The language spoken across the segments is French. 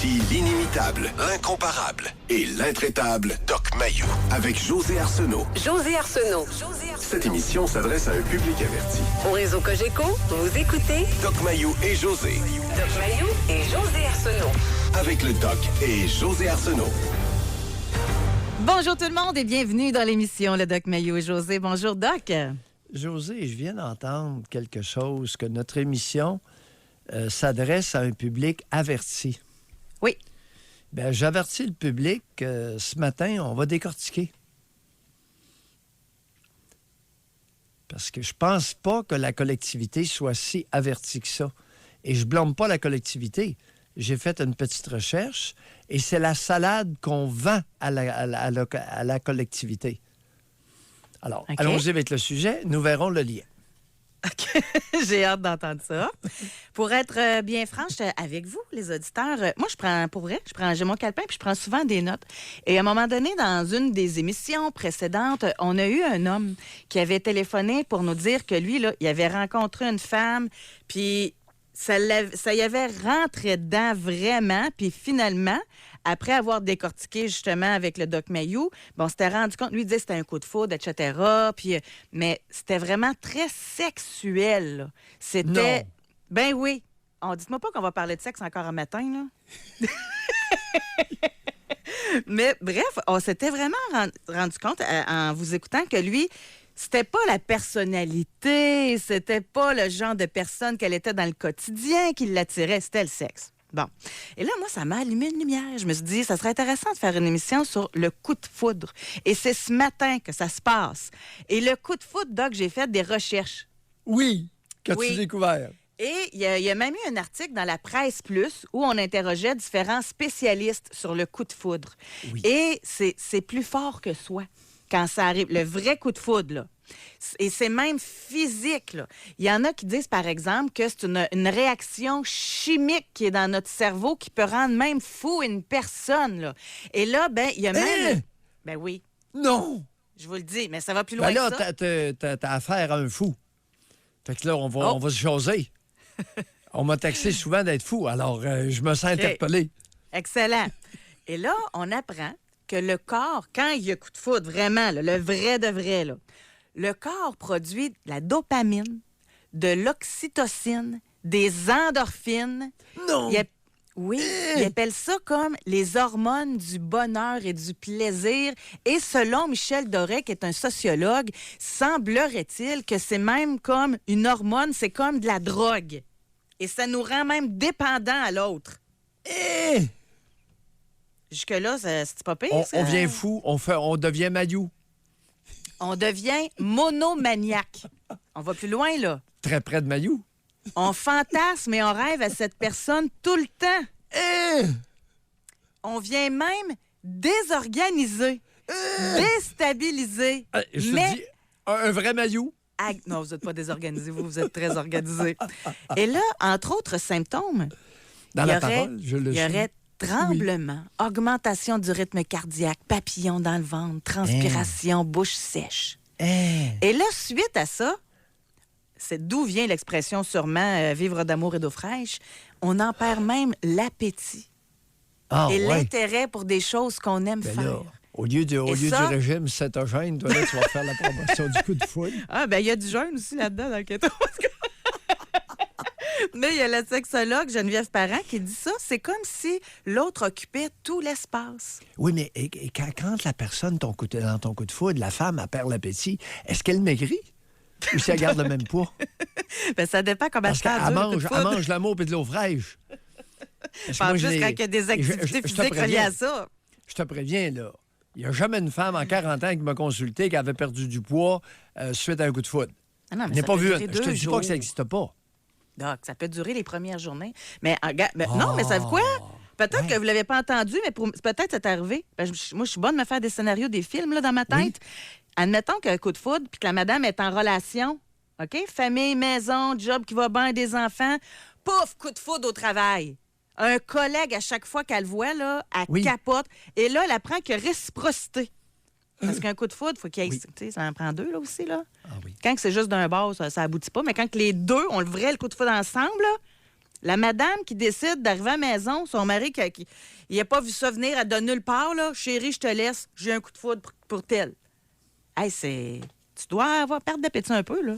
Voici l'inimitable, l'incomparable et l'intraitable Doc Mayou avec José Arsenault. José Arsenault. Cette émission s'adresse à un public averti. Au réseau Cogeco, vous écoutez Doc Mayou et José. Doc Mayou et José Arsenault. Avec le Doc et José Arsenault. Bonjour tout le monde et bienvenue dans l'émission Le Doc Mayou et José. Bonjour Doc. José, je viens d'entendre quelque chose, que notre émission s'adresse à un public averti. Oui. Bien, j'avertis le public ce matin, on va décortiquer. Parce que je pense pas que la collectivité soit si avertie que ça. Et je blâme pas la collectivité. J'ai fait une petite recherche et c'est la salade qu'on vend à la collectivité. Alors, OK. Allons-y avec le sujet. Nous verrons le lien. OK. J'ai hâte d'entendre ça. Pour être bien franche avec vous, les auditeurs, moi, j'ai mon calepin puis je prends souvent des notes. Et à un moment donné, dans une des émissions précédentes, on a eu un homme qui avait téléphoné pour nous dire que lui, là, il avait rencontré une femme, puis ça y avait rentré dedans vraiment, puis finalement, après avoir décortiqué justement avec le Doc Mayou, on s'était rendu compte, lui il disait que c'était un coup de foudre, etc. Puis, mais c'était vraiment très sexuel. Là. C'était... Non. Ben oui. Dites-moi pas qu'on va parler de sexe encore un matin, là. Mais bref, on s'était vraiment rendu compte en vous écoutant que lui... C'était pas la personnalité, c'était pas le genre de personne qu'elle était dans le quotidien qui l'attirait, c'était le sexe. Bon. Et là, moi, ça m'a allumé une lumière. Je me suis dit, ça serait intéressant de faire une émission sur le coup de foudre. Et c'est ce matin que ça se passe. Et le coup de foudre, Doc, j'ai fait des recherches. Oui. Qu'as-tu Oui. découvert? Et il y a même eu un article dans la Presse Plus où on interrogeait différents spécialistes sur le coup de foudre. Oui. Et c'est plus fort que soi quand ça arrive. Le vrai coup de foudre, là. Et c'est même physique, là. Il y en a qui disent, par exemple, que c'est une réaction chimique qui est dans notre cerveau qui peut rendre même fou une personne, là. Et là, ben, il y a même... Ben oui, Non! je vous le dis, mais ça va plus loin Ben là, que ça. t'as affaire à un fou. Fait que là, on va se jaser. On m'a taxé souvent d'être fou, alors je me sens interpellé. Excellent. Et là, on apprend que le corps, quand il y a coup de foudre, vraiment, là, le vrai de vrai, là, le corps produit de la dopamine, de l'oxytocine, des endorphines. Non! Il appelle ça comme les hormones du bonheur et du plaisir. Et selon Michel Doré, qui est un sociologue, semblerait-il que c'est même comme une hormone, c'est comme de la drogue. Et ça nous rend même dépendants à l'autre. Jusque-là, c'est pas pire. On devient fou, on devient Mayou. On devient monomaniaque. On va plus loin, là. Très près de Mayou. On fantasme et on rêve à cette personne tout le temps. On vient même désorganisé, déstabilisé. Je te dis, un vrai Mayou. Non, vous n'êtes pas désorganisé, vous êtes très organisé. Et là, entre autres symptômes, Dans la parole, je le il y suis. aurait tremblement, augmentation du rythme cardiaque, papillons dans le ventre, transpiration, bouche sèche. Et là, suite à ça, c'est d'où vient l'expression sûrement vivre d'amour et d'eau fraîche, on en perd même l'appétit et l'intérêt pour des choses qu'on aime Ben faire. là, au lieu du régime cétogène, toi, là, tu vas faire la promotion du coup de foudre. Ah, ben il y a du jeûne aussi là-dedans dans le keto. Mais il y a la sexologue Geneviève Parent qui dit ça, c'est comme si l'autre occupait tout l'espace. Oui, mais et quand la personne dans ton coup de foudre, la femme, elle perd l'appétit, est-ce qu'elle maigrit? Ou si elle garde le même poids? Ben, ça dépend comment Parce qu'elle mange l'amour et de l'eau fraîche. Parce que En moi, plus, quand il y a des activités je te physiques reliées à ça. Je te préviens, là. Il n'y a jamais une femme en 40 ans qui m'a consulté qui avait perdu du poids suite à un coup de foudre. Ah non, mais Je n'ai ça pas peut vu durer une. Je te 2 dis jours. pas que ça n'existe pas. Donc, ça peut durer les premières journées. Mais, non, mais savez-vous quoi? Peut-être que vous ne l'avez pas entendu, mais peut-être c'est arrivé. Moi, je suis bonne de me faire des scénarios, des films là, dans ma tête. Oui. Admettons qu'il y a un coup de foudre puis que la madame est en relation. OK? Famille, maison, job qui va bien, des enfants. Pouf, coup de foudre au travail. Un collègue, à chaque fois qu'elle le voit, là, elle capote. Et là, elle apprend qu'il y a réciprocité. Parce qu'un coup de foudre, il faut qu'il y ait... Tu sais, ça en prend 2, là, aussi, là. Ah oui. Quand c'est juste d'un bord, ça aboutit pas. Mais quand les deux ont le coup de foudre ensemble, là, La madame qui décide d'arriver à la maison, son mari qui il n'a pas vu ça venir, elle donne nulle part, là. Chérie, je te laisse, j'ai un coup de foudre pour tel. Hey, tu dois avoir perdre d'appétit un peu, là.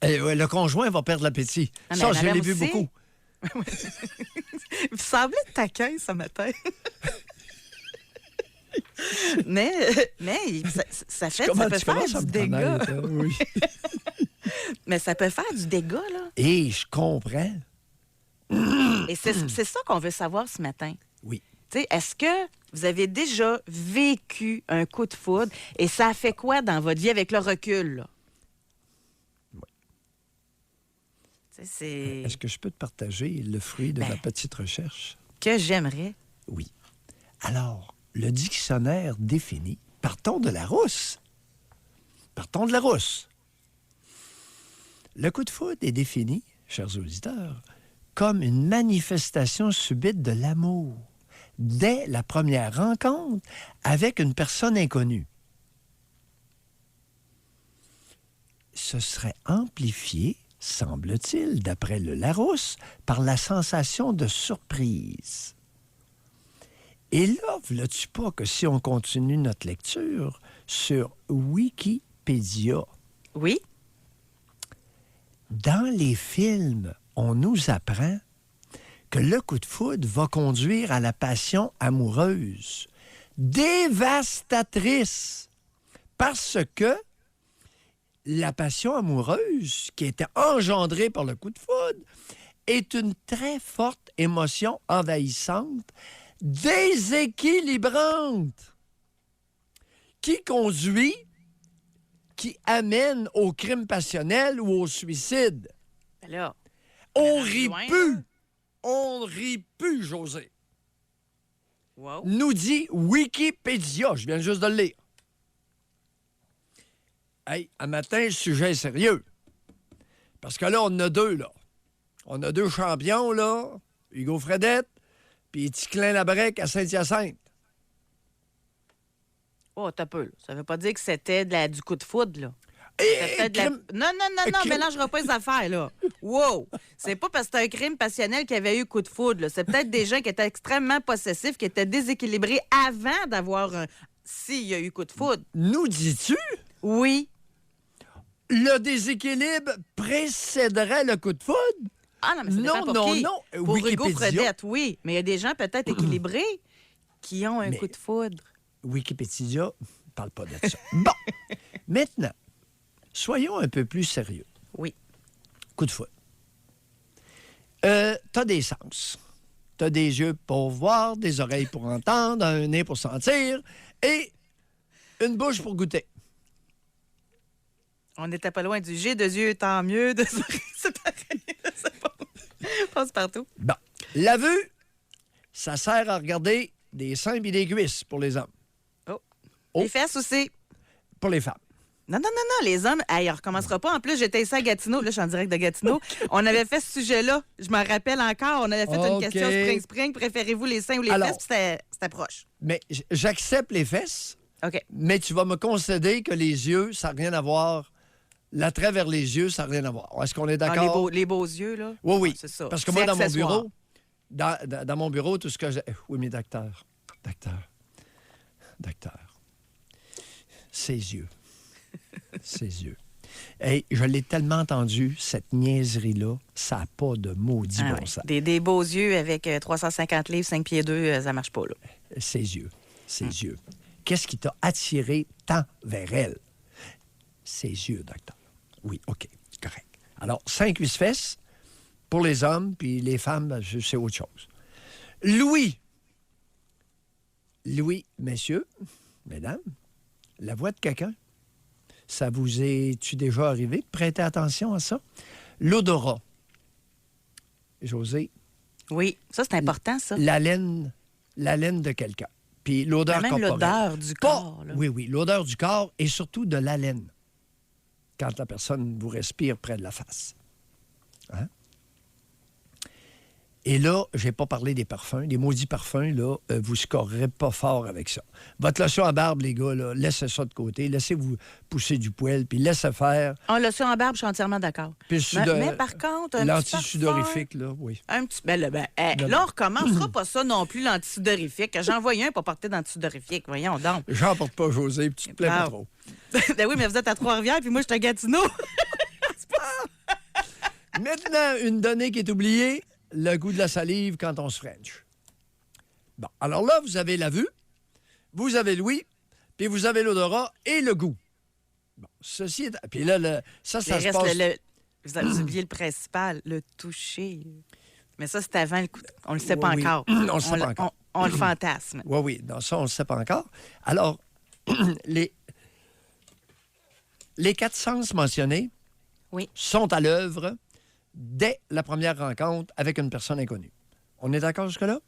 Le conjoint va perdre l'appétit. Ah, Ça, mais je l'ai madame vu aussi. beaucoup. Vous semblez taquin ce matin. mais ça fait, Comment ça peut tu faire commences à du me dégât. connaître, hein? Oui. Mais ça peut faire du dégât, là. Et je comprends. Et c'est ça qu'on veut savoir ce matin. Oui. Tu sais, est-ce que vous avez déjà vécu un coup de foudre et ça a fait quoi dans votre vie avec le recul, là? Oui. Tu sais, c'est Est-ce que je peux te partager le fruit de Ben. ma petite recherche? que j'aimerais. Oui. Alors, le dictionnaire définit, partons de la rousse. Partons de la rousse. Le coup de foudre est défini, chers auditeurs, comme une manifestation subite de l'amour dès la première rencontre avec une personne inconnue. Ce serait amplifié, semble-t-il, d'après le Larousse, par la sensation de surprise. Et là, vois-tu pas que si on continue notre lecture sur Wikipédia, Oui? dans les films, on nous apprend que le coup de foudre va conduire à la passion amoureuse, dévastatrice, parce que la passion amoureuse qui était engendrée par le coup de foudre est une très forte émotion envahissante, déséquilibrante, qui conduit, qui amène au crime passionnel ou au suicide. Ben là, On va rit loin, plus. là. On rit plus, José. wow. Nous dit Wikipédia. Je viens juste de le lire. Hey, un matin, le sujet est sérieux. Parce que là, on en a deux, là. On a deux champions, là. Hugo Fredette, puis Ticlin Labrec à Saint-Hyacinthe. Oh, t'as peu. Là. Ça veut pas dire que c'était du coup de foudre, là. Et, C'était de la- crime- Non, crime- mélangera pas les affaires, là. Wow! C'est pas parce que c'est un crime passionnel qu'il y avait eu coup de foudre, là. C'est peut-être des gens qui étaient extrêmement possessifs, qui étaient déséquilibrés avant d'avoir un... S'il y a eu coup de foudre. Nous dis-tu, Oui. le déséquilibre précéderait le coup de foudre? Ah non, mais ça dépend pour qui. Pour Hugo Wikipédia. Fredette, oui. Mais il y a des gens peut-être équilibrés qui ont un Mais- coup de foudre. Wikipédia ne parle pas de ça. Bon, maintenant, soyons un peu plus sérieux. Oui. Coup de foudre. T'as des sens. T'as des yeux pour voir, des oreilles pour entendre, un nez pour sentir et une bouche pour goûter. On n'était pas loin du G, de yeux, tant mieux, de oreilles, c'est pareil. C'est pas... Passe partout. Bon, la vue, ça sert à regarder des seins et des cuisses pour les hommes. Oh. Oh. Les fesses aussi. Pour les femmes. Non, les hommes, hey, on recommencera pas. En plus, j'étais ici à Gatineau. Là, je suis en direct de Gatineau. On avait fait ce sujet-là. Je m'en rappelle encore. On avait fait une OK. question spring-spring. Préférez-vous les seins ou les Alors. fesses? Puis c'était proche. Mais j'accepte les fesses, OK. mais tu vas me concéder que les yeux, ça n'a rien à voir. L'attrait vers les yeux, ça n'a rien à voir. Est-ce qu'on est Ah, d'accord? les beaux yeux, là. Oui, oui. C'est ça. Parce que C'est moi, dans mon accessoire. bureau, dans mon bureau, tout ce que j'ai... Oui, mais docteur, ses yeux. Ses yeux. Hey, je l'ai tellement entendu, cette niaiserie-là, ça n'a pas de maudit Ah bon ouais. sens. Des beaux yeux avec 350 livres, 5 pieds 2, ça marche pas, là. Ses yeux. Yeux. Qu'est-ce qui t'a attiré tant vers elle? Ses yeux, docteur. Oui, OK, correct. Alors, 5 cuisses-fesses pour les hommes, puis les femmes, ben, c'est autre chose. Louis, messieurs, mesdames, la voix de quelqu'un, ça vous est-tu déjà arrivé? Prêtez attention à ça. L'odorat. José, Oui, ça, c'est important, ça. l'haleine de quelqu'un. Puis l'odeur Même corporelle. l'odeur du Pas- corps, là. Oui, l'odeur du corps et surtout de l'haleine. Quand la personne vous respire près de la face. Hein? Et là, je n'ai pas parlé des parfums. Les maudits parfums, là, vous ne scorerez pas fort avec ça. Votre lotion à barbe, les gars, là, laissez ça de côté. Laissez-vous pousser du poil, puis laissez faire. On l'a su en barbe, je suis entièrement d'accord. Mais par contre, un petit l'anti-sudorifique, là, oui. Un petit... là, on recommencera pas ça non plus, l'anti-sudorifique. J'en voyais un pour porter d'anti-sudorifique. Voyons donc. J'en porte pas, José, puis tu te plais pas trop. Ben oui, mais vous êtes à Trois-Rivières, puis moi, je suis à Gatineau. Maintenant, une donnée qui est oubliée, le goût de la salive quand on se French. Bon, alors là, vous avez la vue, vous avez l'ouïe, puis vous avez l'odorat et le goût. Bon, ceci est... Puis là, ça se passe... Vous avez oublié le principal, le toucher. Mais ça, c'est avant le coup. On le sait pas encore. On le sait pas encore. On le fantasme. Oui. Non, ça, on le sait pas encore. Alors, les 4 sens mentionnés sont à l'œuvre dès la première rencontre avec une personne inconnue. On est d'accord jusque-là?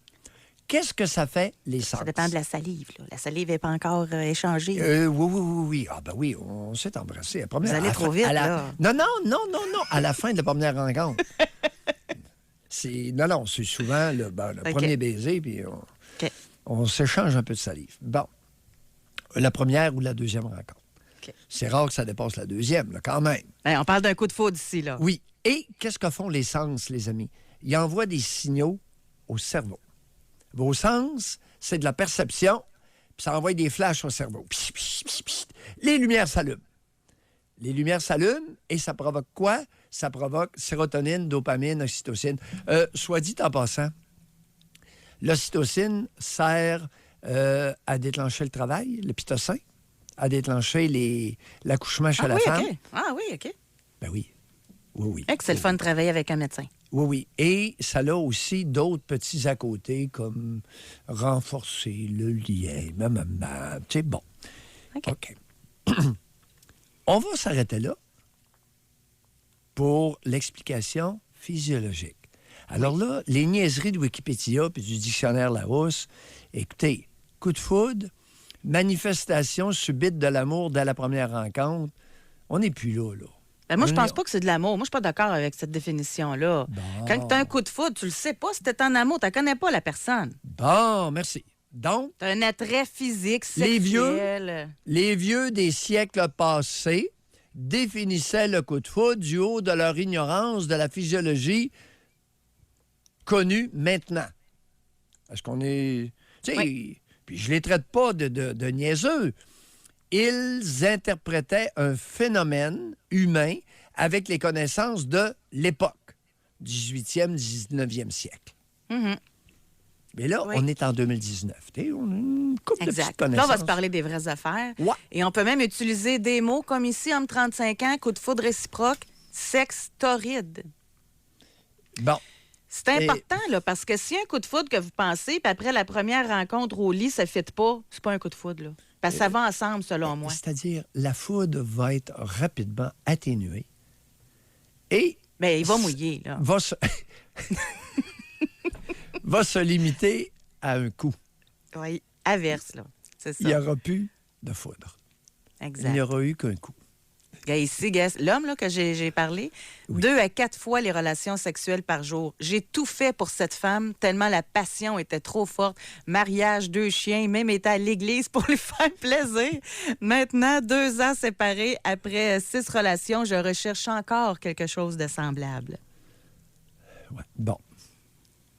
Qu'est-ce que ça fait, les sens? Ça dépend de la salive. Là. La salive n'est pas encore échangée. Oui. Ah ben oui, on s'est embrassé. Vous allez trop vite, là. Non. À la fin de la première rencontre. C'est souvent le premier baiser, puis on s'échange un peu de salive. Bon. La première ou la deuxième rencontre. Okay. C'est rare que ça dépasse la deuxième, là, quand même. On parle d'un coup de foudre ici, là. Oui. Et qu'est-ce que font les sens, les amis? Ils envoient des signaux au cerveau. Vos sens, c'est de la perception, puis ça envoie des flashs au cerveau. Psh, psh, psh, psh. Les lumières s'allument. Les lumières s'allument et ça provoque quoi? Ça provoque sérotonine, dopamine, oxytocine. Soit dit en passant, l'oxytocine sert à déclencher le travail, le pitocin, à déclencher l'accouchement chez la femme. Okay. Ah oui, OK. Ben oui. Oui. C'est le fun de travailler avec un médecin. Oui. Et ça a aussi d'autres petits à côté, comme renforcer le lien, Tu sais, bon. OK. On va s'arrêter là pour l'explication physiologique. Alors là, les niaiseries de Wikipédia puis du dictionnaire Larousse, écoutez, coup de foudre, manifestation subite de l'amour dès la première rencontre, on n'est plus là. Ben moi, je pense pas que c'est de l'amour. Moi, je suis pas d'accord avec cette définition-là. Bon. Quand tu as un coup de foudre, tu le sais pas si tu es en amour, tu ne connais pas la personne. Bon, merci. Donc, tu as un attrait physique, sexuel. Les vieux des siècles passés définissaient le coup de foudre du haut de leur ignorance de la physiologie connue maintenant. Est-ce qu'on est... Tu sais, puis je les traite pas de niaiseux. Ils interprétaient un phénomène humain avec les connaissances de l'époque, 18e, 19e siècle. Mm-hmm. Mais là, on est en 2019. On a une couple de petites connaissances. Là, on va se parler des vraies affaires. Ouais. Et on peut même utiliser des mots comme ici, homme 35 ans, coup de foudre réciproque, sexe torride. Bon. C'est important, là, parce que si un coup de foudre que vous pensez, puis après la première rencontre au lit, ça ne fit pas, c'est pas un coup de foudre, là. Parce que ça va ensemble, selon moi. C'est-à-dire, la foudre va être rapidement atténuée et... Bien, il va mouiller, là. Va se limiter à un coup. Oui, averse, là. C'est ça. Il n'y aura plus de foudre. Exact. Il n'y aura eu qu'un coup. Ici, l'homme là, que j'ai parlé, 2 à 4 fois les relations sexuelles par jour. J'ai tout fait pour cette femme, tellement la passion était trop forte. Mariage, 2 chiens, même été à l'église pour lui faire plaisir. Maintenant, 2 ans séparés, après 6 relations, je recherche encore quelque chose de semblable. Ouais. Bon.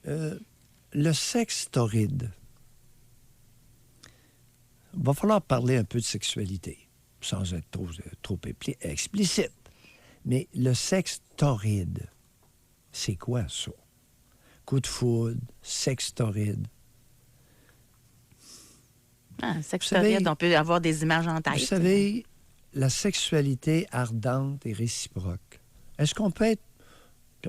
Le sexe torride. Il va falloir parler un peu de sexualité, sans être trop explicite. Mais le sexe torride, c'est quoi ça? Coup de foudre, sexe torride. Sexe torride, on peut avoir des images en tête. Vous savez, la sexualité ardente et réciproque. Est-ce qu'on peut être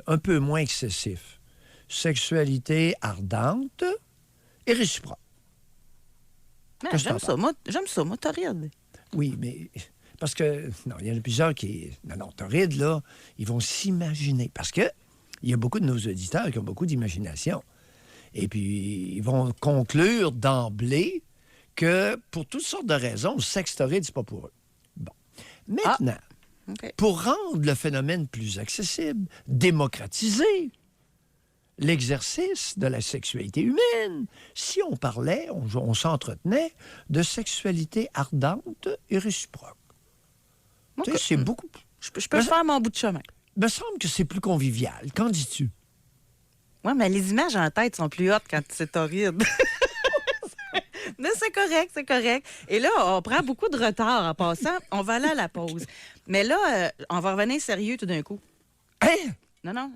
un peu moins excessif? Sexualité ardente et réciproque. J'aime ça, moi, torride. Oui, mais parce que, non, il y en a plusieurs qui... Non, torride, là, ils vont s'imaginer. Parce que il y a beaucoup de nos auditeurs qui ont beaucoup d'imagination. Et puis, ils vont conclure d'emblée que, pour toutes sortes de raisons, le sexe torride, c'est pas pour eux. Bon. Maintenant, pour rendre le phénomène plus accessible, démocratisé, l'exercice de la sexualité humaine si on parlait, on s'entretenait de sexualité ardente et réciproque. Tu sais, c'est beaucoup... Je peux faire mon bout de chemin. Il me semble que c'est plus convivial. Qu'en dis-tu? Oui, mais les images en tête sont plus hautes quand c'est horrible. Mais c'est correct, c'est correct. Et là, on prend beaucoup de retard en passant. On va aller à la pause. Mais là, on va revenir sérieux tout d'un coup. Hein? Non,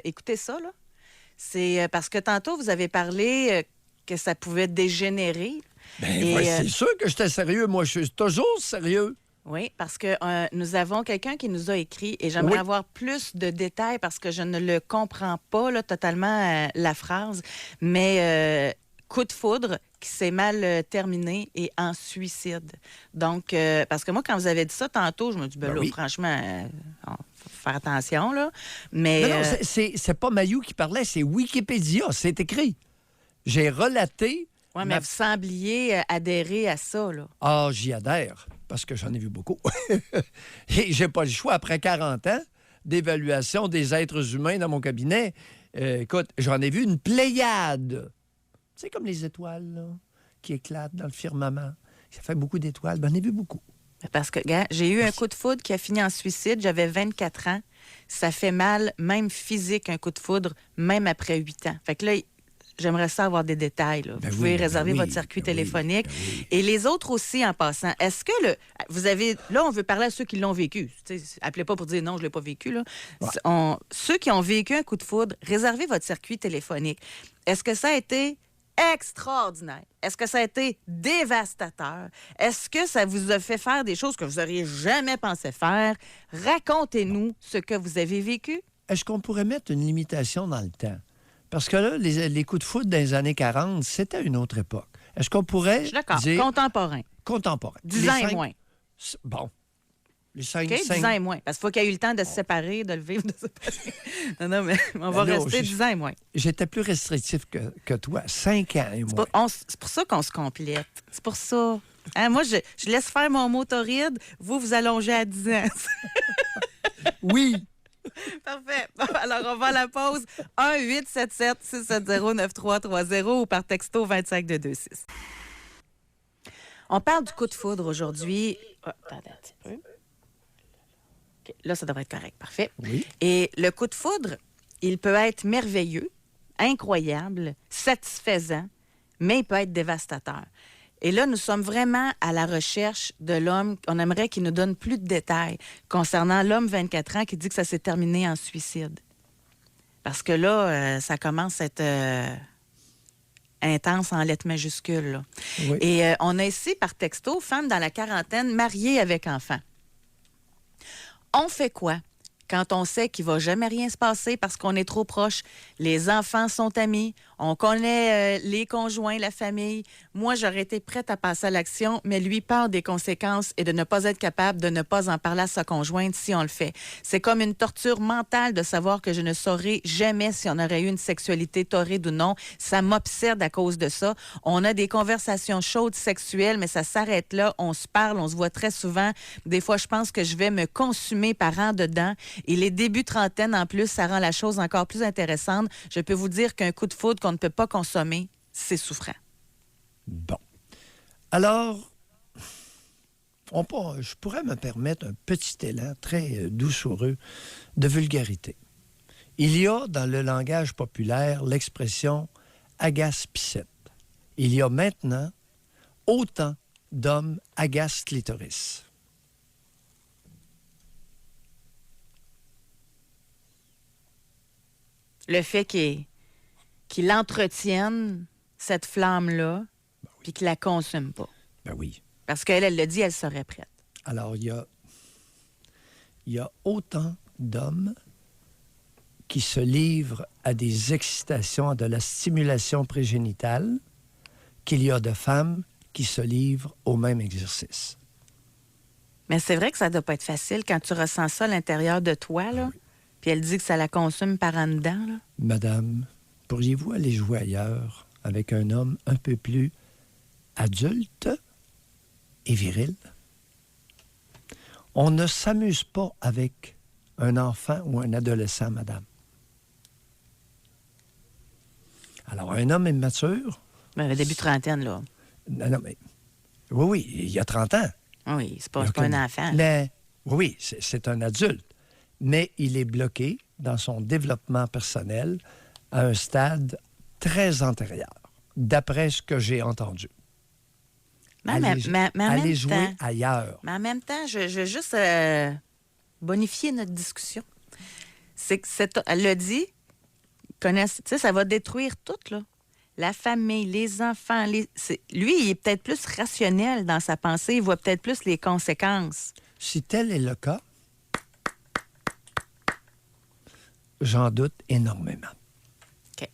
écoutez ça, là. C'est parce que tantôt, vous avez parlé que ça pouvait dégénérer. C'est sûr que j'étais sérieux. Moi, je suis toujours sérieux. Oui, parce que nous avons quelqu'un qui nous a écrit et j'aimerais Oui. avoir plus de détails parce que je ne le comprends pas là, totalement la phrase. Mais coup de foudre qui s'est mal terminé et en suicide. Donc, parce que moi, quand vous avez dit ça tantôt, je me dis, là, oui. franchement, faut faire attention, là. Mais Non, c'est pas Mayou qui parlait, c'est Wikipédia. C'est écrit. J'ai relaté... ouais, mais vous sembliez adhérer à ça, là. Ah, j'y adhère, parce que j'en ai vu beaucoup. Et j'ai pas le choix, après 40 ans d'évaluation des êtres humains dans mon cabinet, écoute, j'en ai vu une pléiade. C'est comme les étoiles, là, qui éclatent dans le firmament. Ça fait beaucoup d'étoiles. Ben, j'en ai vu beaucoup. Parce que, gars, j'ai eu un coup de foudre qui a fini en suicide. J'avais 24 ans. Ça fait mal, même physique, un coup de foudre, même après 8 ans. Fait que là, j'aimerais ça avoir des détails. Là. Ben vous pouvez oui, réserver ben oui, votre circuit ben oui, téléphonique. ben oui. Et les autres aussi, en passant. Est-ce que vous avez... Là, on veut parler à ceux qui l'ont vécu. Tu sais, appelez pas pour dire non, je ne l'ai pas vécu. Là. Ouais. Ceux qui ont vécu un coup de foudre, réservez votre circuit téléphonique. Est-ce que ça a été extraordinaire? Est-ce que ça a été dévastateur? Est-ce que ça vous a fait faire des choses que vous n'auriez jamais pensé faire? Racontez-nous ce que vous avez vécu. Est-ce qu'on pourrait mettre une limitation dans le temps? Parce que là, les coups de foudre dans les années 40, c'était une autre époque. Est-ce qu'on pourrait Je suis d'accord. dire... Contemporain. Contemporain. 10 ans Les et cinq- moins. Bon. Les 5... OK? 10 ans et moins. Parce qu'il faut qu'il y ait eu le temps de se séparer, de le vivre, de se séparer. Non, mais on va là, rester 10 ans et moins. J'étais plus restrictif que toi. 5 ans et moins. C'est pour ça qu'on se complète. C'est pour ça. Hein, moi, je laisse faire mon motoride. Vous allongez à 10 ans. Oui. Parfait. Bon, alors, on va à la pause. 1-877-670-9330 ou par texto 25226. On parle du coup de foudre aujourd'hui. Oh, attendez un petit peu. OK, là, ça devrait être correct. Parfait. Oui. Et le coup de foudre, il peut être merveilleux, incroyable, satisfaisant, mais il peut être dévastateur. Et là, nous sommes vraiment à la recherche de l'homme. On aimerait qu'il nous donne plus de détails concernant l'homme 24 ans qui dit que ça s'est terminé en suicide. Parce que là, ça commence à être intense en lettres majuscules. Là. Oui. Et on a ici, par texto, femme dans la quarantaine, mariée avec enfant. On fait quoi quand on sait qu'il ne va jamais rien se passer parce qu'on est trop proche? Les enfants sont amis, on connaît les conjoints, la famille. Moi, j'aurais été prête à passer à l'action, mais lui peur des conséquences et de ne pas être capable de ne pas en parler à sa conjointe si on le fait. C'est comme une torture mentale de savoir que je ne saurais jamais si on aurait eu une sexualité torride ou non. Ça m'obsède à cause de ça. On a des conversations chaudes sexuelles, mais ça s'arrête là. On se parle, on se voit très souvent. Des fois, je pense que je vais me consumer par en dedans. Et les débuts trentaine, en plus, ça rend la chose encore plus intéressante. Je peux vous dire qu'un coup de foudre qu'on ne peut pas consommer, c'est souffrant. Bon. Alors, je pourrais me permettre un petit élan très doucereux de vulgarité. Il y a dans le langage populaire l'expression « agace-pissette ». Il y a maintenant autant d'hommes agace-clitoris. Le fait qu'il entretienne cette flamme-là, puis qu'il la consomme pas. Ben oui. Parce qu'elle, elle le dit, elle serait prête. Alors, il y a autant d'hommes qui se livrent à des excitations, à de la stimulation prégénitale, qu'il y a de femmes qui se livrent au même exercice. Mais c'est vrai que ça doit pas être facile quand tu ressens ça à l'intérieur de toi, là. Oui. Puis elle dit que ça la consomme par en dedans, là. Madame, pourriez-vous aller jouer ailleurs avec un homme un peu plus adulte et viril? On ne s'amuse pas avec un enfant ou un adolescent, madame. Alors, un homme immature... Ben, début trentaine, là. Non, mais... Oui, il y a 30 ans. Oui, c'est pas un enfant. Oui, c'est un adulte. Mais il est bloqué dans son développement personnel à un stade très antérieur, d'après ce que j'ai entendu. Allez jouer ailleurs. Mais en même temps, je veux juste bonifier notre discussion. C'est que elle l'a dit, ça va détruire tout, là. La famille, les enfants. Lui, il est peut-être plus rationnel dans sa pensée. Il voit peut-être plus les conséquences. Si tel est le cas, j'en doute énormément. OK.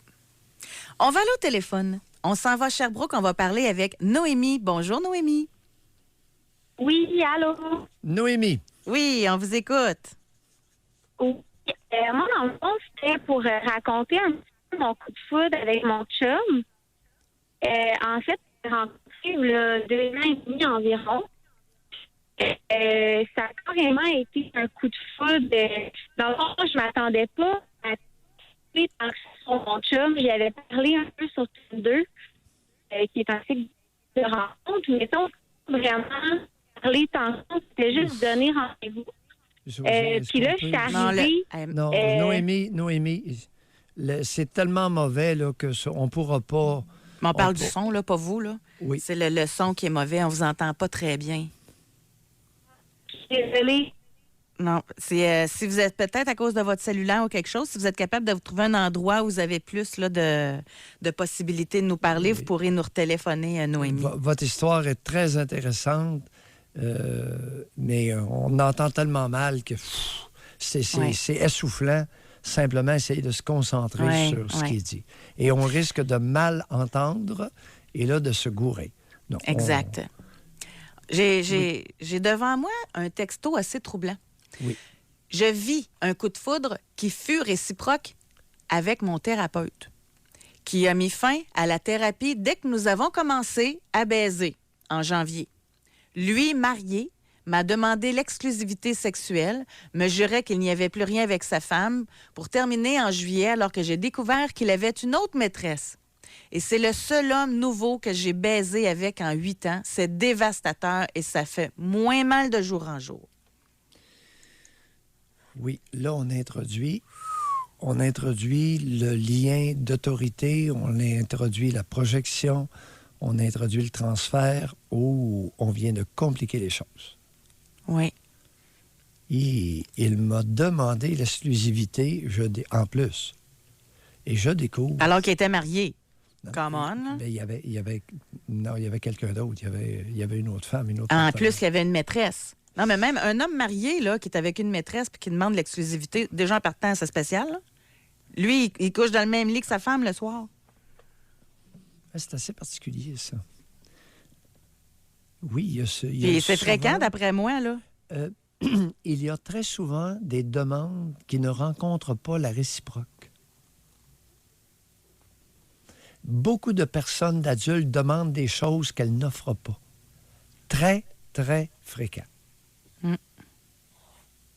On va aller au téléphone. On s'en va à Sherbrooke. On va parler avec Noémie. Bonjour, Noémie. Oui, allô? Noémie. Oui, on vous écoute. Oui. Moi, dans le fond, c'était pour raconter un petit peu mon coup de foudre avec mon chum. En fait, j'ai rencontré il y a 2 ans et demi environ. Ça a carrément été un coup de foudre. Dans le fond, je ne m'attendais pas à parler tant que ça sur mon chum. J'y avais parlé un peu sur Tinder, qui est un site de rencontre. Mais sans vraiment parler tant que ça, c'était juste donner rendez-vous. Puis là, je suis arrivée... Non, Noémie, c'est tellement mauvais là, qu'on ne pourra pas... Mais on parle du son, là, pas vous, là. Oui. C'est le son qui est mauvais. On vous entend pas très bien. Désolée. Non, si vous êtes peut-être à cause de votre cellulaire ou quelque chose, si vous êtes capable de vous trouver un endroit où vous avez plus là, de possibilités de nous parler, vous pourrez nous retéléphoner, Noémie. Votre histoire est très intéressante, mais on entend tellement mal que c'est essoufflant. Simplement essayer de se concentrer sur ce qui est dit. Et on risque de mal entendre et là, de se gourer. Non, exact. J'ai devant moi un texto assez troublant. Oui. Je vis un coup de foudre qui fut réciproque avec mon thérapeute, qui a mis fin à la thérapie dès que nous avons commencé à baiser en janvier. Lui, marié, m'a demandé l'exclusivité sexuelle, me jurait qu'il n'y avait plus rien avec sa femme, pour terminer en juillet alors que j'ai découvert qu'il avait une autre maîtresse. Et c'est le seul homme nouveau que j'ai baisé avec en 8 ans. C'est dévastateur et ça fait moins mal de jour en jour. Oui, là, on introduit le lien d'autorité, on introduit la projection, on introduit le transfert, où on vient de compliquer les choses. Oui. Et il m'a demandé l'exclusivité en plus. Et je découvre... Alors qu'il était marié. Non, Come on. Mais il y avait quelqu'un d'autre. Il y avait une autre femme, une autre En partenaire. plus, il y avait une maîtresse. Non, mais même un homme marié là, qui est avec une maîtresse puis qui demande l'exclusivité, déjà en partant, c'est spécial. Là. Lui, il couche dans le même lit que sa femme le soir. C'est assez particulier, ça. Oui, il y a ce... Et c'est fréquent, d'après moi, là. Il y a très souvent des demandes qui ne rencontrent pas la réciproque. Beaucoup de personnes, d'adultes, demandent des choses qu'elles n'offrent pas. Très, très fréquent.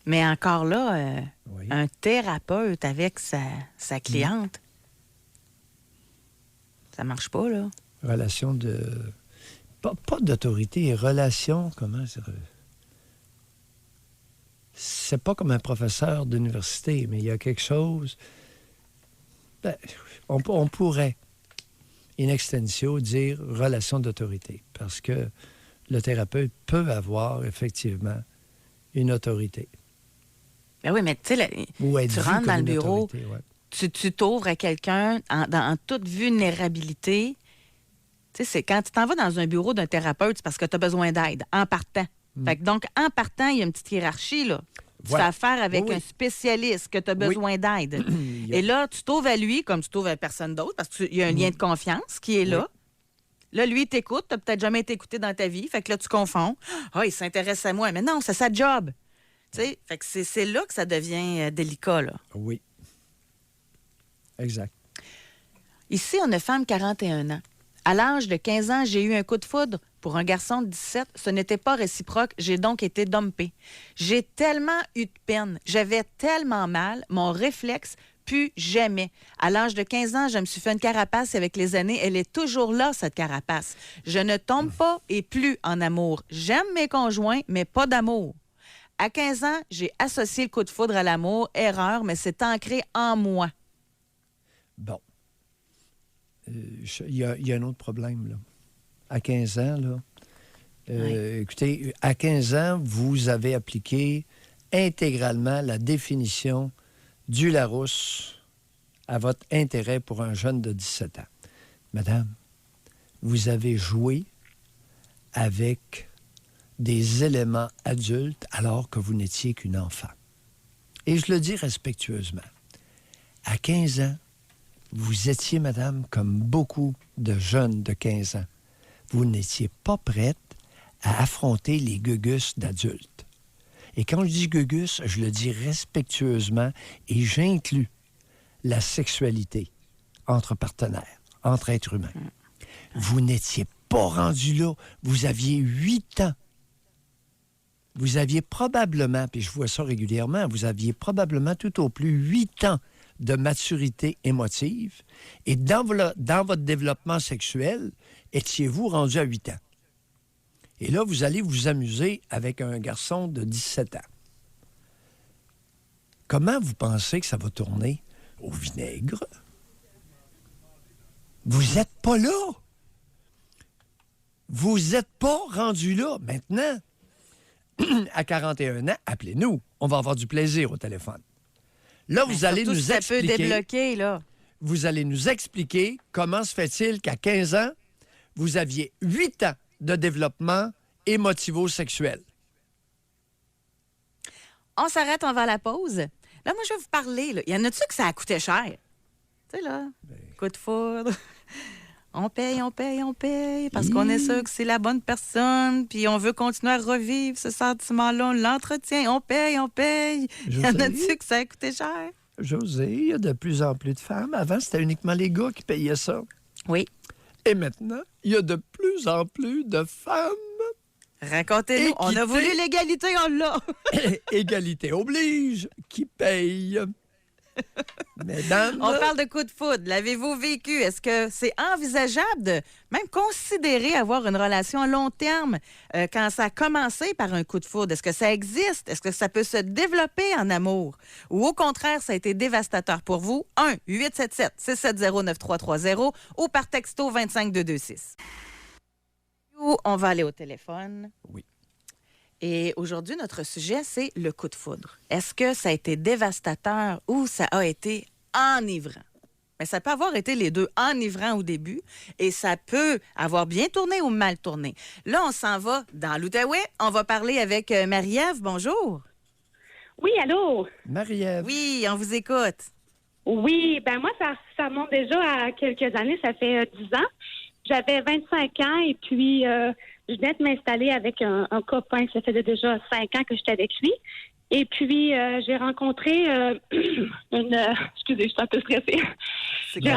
Mais encore là, Oui. un thérapeute avec sa cliente, ça marche pas, là. Relation de... Pas d'autorité, relation, comment ça... C'est pas comme un professeur d'université, mais il y a quelque chose... on pourrait, in extensio, dire relation d'autorité, parce que le thérapeute peut avoir, effectivement, une autorité. Ben oui, mais tu sais, tu rentres dans le bureau, tu t'ouvres à quelqu'un en toute vulnérabilité. Tu sais, c'est quand tu t'en vas dans un bureau d'un thérapeute, c'est parce que tu as besoin d'aide, en partant. Fait que donc, en partant, il y a une petite hiérarchie, là. Tu fais affaire avec un spécialiste que tu as besoin d'aide. Et là, tu t'ouvres à lui comme tu t'ouvres à personne d'autre parce qu'il y a un lien de confiance qui est là. Là, lui, il t'écoute. Tu n'as peut-être jamais été écouté dans ta vie. Fait que là, tu confonds. Ah, il s'intéresse à moi. Mais non, c'est sa job. Tu sais, fait que c'est là que ça devient délicat, là. Oui. Exact. Ici, on a une femme 41 ans. À l'âge de 15 ans, j'ai eu un coup de foudre. Pour un garçon de 17, ce n'était pas réciproque. J'ai donc été dumpée. J'ai tellement eu de peine. J'avais tellement mal. Mon réflexe, plus jamais. À l'âge de 15 ans, je me suis fait une carapace et avec les années, elle est toujours là, cette carapace. Je ne tombe pas et plus en amour. J'aime mes conjoints, mais pas d'amour. À 15 ans, j'ai associé le coup de foudre à l'amour. Erreur, mais c'est ancré en moi. Bon. Il y a un autre problème, là. À 15 ans, là. Écoutez, à 15 ans, vous avez appliqué intégralement la définition du Larousse à votre intérêt pour un jeune de 17 ans. Madame, vous avez joué avec des éléments adultes alors que vous n'étiez qu'une enfant. Et je le dis respectueusement. À 15 ans, vous étiez, madame, comme beaucoup de jeunes de 15 ans. Vous n'étiez pas prête à affronter les gugus d'adultes. Et quand je dis gugus, je le dis respectueusement et j'inclus la sexualité entre partenaires, entre êtres humains. Vous n'étiez pas rendu là. Vous aviez 8 ans. Vous aviez probablement, puis je vois ça régulièrement, vous aviez probablement tout au plus 8 ans de maturité émotive. Et dans votre développement sexuel, étiez-vous rendu à 8 ans. Et là, vous allez vous amuser avec un garçon de 17 ans. Comment vous pensez que ça va tourner? Au vinaigre? Vous n'êtes pas là. Vous n'êtes pas rendu là. Maintenant, à 41 ans, appelez-nous. On va avoir du plaisir au téléphone. Là, vous allez nous expliquer... Ça peut débloquer, là. Vous allez nous expliquer comment se fait-il qu'à 15 ans, vous aviez 8 ans de développement émotivo-sexuel. On s'arrête, on va à la pause. Là, moi, je vais vous parler. Là. Il y en a-tu que ça a coûté cher? Tu sais, là, coup de foudre. On paye, parce qu'on est sûr que c'est la bonne personne, puis on veut continuer à revivre ce sentiment-là, on l'entretient, on paye. Il y en a-tu que ça a coûté cher? José, il y a de plus en plus de femmes. Avant, c'était uniquement les gars qui payaient ça. Oui. Et maintenant, il y a de plus en plus de femmes. Racontez-nous. Équité. On a voulu l'égalité, on l'a. Égalité oblige, qui paye. Mesdames... On parle de coup de foudre. L'avez-vous vécu? Est-ce que c'est envisageable de même considérer avoir une relation à long terme quand ça a commencé par un coup de foudre? Est-ce que ça existe? Est-ce que ça peut se développer en amour? Ou au contraire, ça a été dévastateur pour vous? 1-877-670-9330 ou par texto 25226. On va aller au téléphone. Oui. Et aujourd'hui, notre sujet, c'est le coup de foudre. Est-ce que ça a été dévastateur ou ça a été enivrant? Mais ça peut avoir été les deux, enivrant au début, et ça peut avoir bien tourné ou mal tourné. Là, on s'en va dans l'Outaouais. On va parler avec Marie-Ève. Bonjour. Oui, allô? Marie-Ève. Oui, on vous écoute. Oui, ben moi, ça monte déjà à quelques années. Ça fait 10 ans. J'avais 25 ans et puis je venais de m'installer avec un copain. Ça faisait déjà 5 ans que j'étais avec lui. Et puis, j'ai rencontré excusez, je suis un peu stressée. J'ai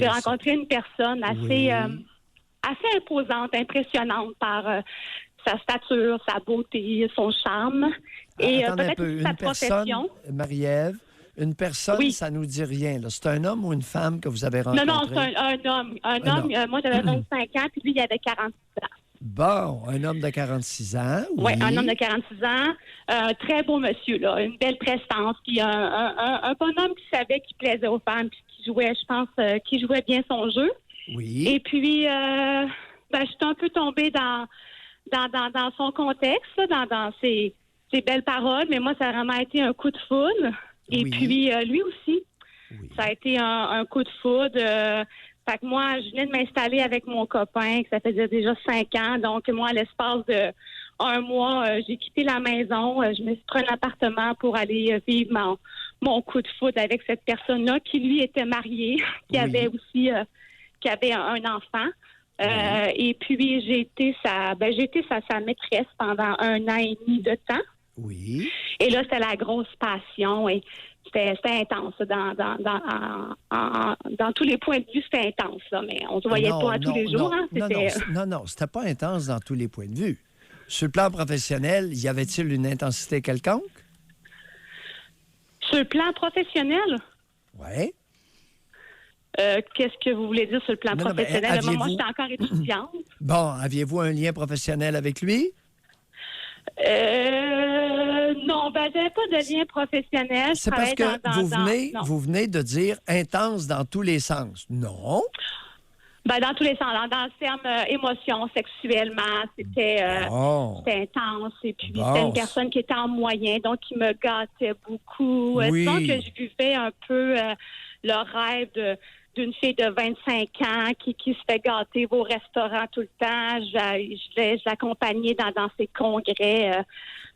rencontré une personne assez imposante, impressionnante par sa stature, sa beauté, son charme. Et peut-être sa profession. Marie-Ève, une personne, oui. Ça nous dit rien. Là. C'est un homme ou une femme que vous avez rencontré? Non, c'est un homme. Un homme. Moi, j'avais 25 ans, puis lui, il avait 46 ans. Bon, un homme de 46 ans. Oui, un homme de 46 ans. Un très beau monsieur, là. Une belle prestance. Puis un bonhomme qui savait qu'il plaisait aux femmes, puis qui jouait, je pense, qui jouait bien son jeu. Oui. Et puis, je suis un peu tombée dans son contexte, là, dans ses belles paroles, mais moi, ça a vraiment été un coup de foudre. Et puis, lui aussi, ça a été un coup de foudre. Fait que moi, je venais de m'installer avec mon copain, que ça faisait déjà 5 ans. Donc, moi, à l'espace de 1 mois, j'ai quitté la maison. Je me suis pris un appartement pour aller vivre mon coup de foudre avec cette personne-là qui, lui, était marié, qui avait aussi qui avait un enfant. Et puis, j'ai été sa maîtresse pendant 1 an et demi de temps. Oui. Et là, c'était la grosse passion. Et c'était intense. Dans tous les points de vue, c'était intense. Là, mais on ne se voyait pas tous les jours. Non, c'était pas intense dans tous les points de vue. Sur le plan professionnel, y avait-il une intensité quelconque? Sur le plan professionnel? Oui. Qu'est-ce que vous voulez dire sur le plan professionnel? Moi, j'étais encore étudiante. Bon, aviez-vous un lien professionnel avec lui? Non, j'avais pas de lien professionnel. C'est parce que vous venez de dire intense dans tous les sens. Non. Dans tous les sens. Dans le terme émotion, sexuellement, c'était intense. Et puis, c'était une personne qui était en moyen, donc qui me gâtait beaucoup. Oui. Donc, je vivais un peu le rêve d'une fille de 25 ans qui se fait gâter au restaurant tout le temps. Je l'accompagnais dans ses congrès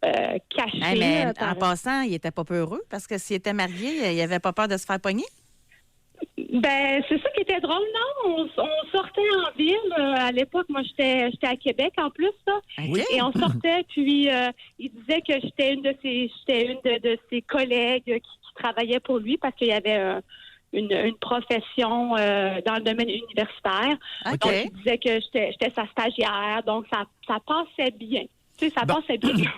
cachés. Hey, mais en passant, il était pas peu heureux parce que s'il était marié, il avait pas peur de se faire pogner? C'est ça qui était drôle, non? On sortait en ville. À l'époque, moi, j'étais à Québec en plus, ça. Okay. Et on sortait, puis il disait que j'étais une de ses collègues qui travaillait pour lui parce qu'il y avait une profession dans le domaine universitaire. Okay. Donc, il disait que j'étais sa stagiaire. Donc, ça passait bien. Tu sais, ça passait bien.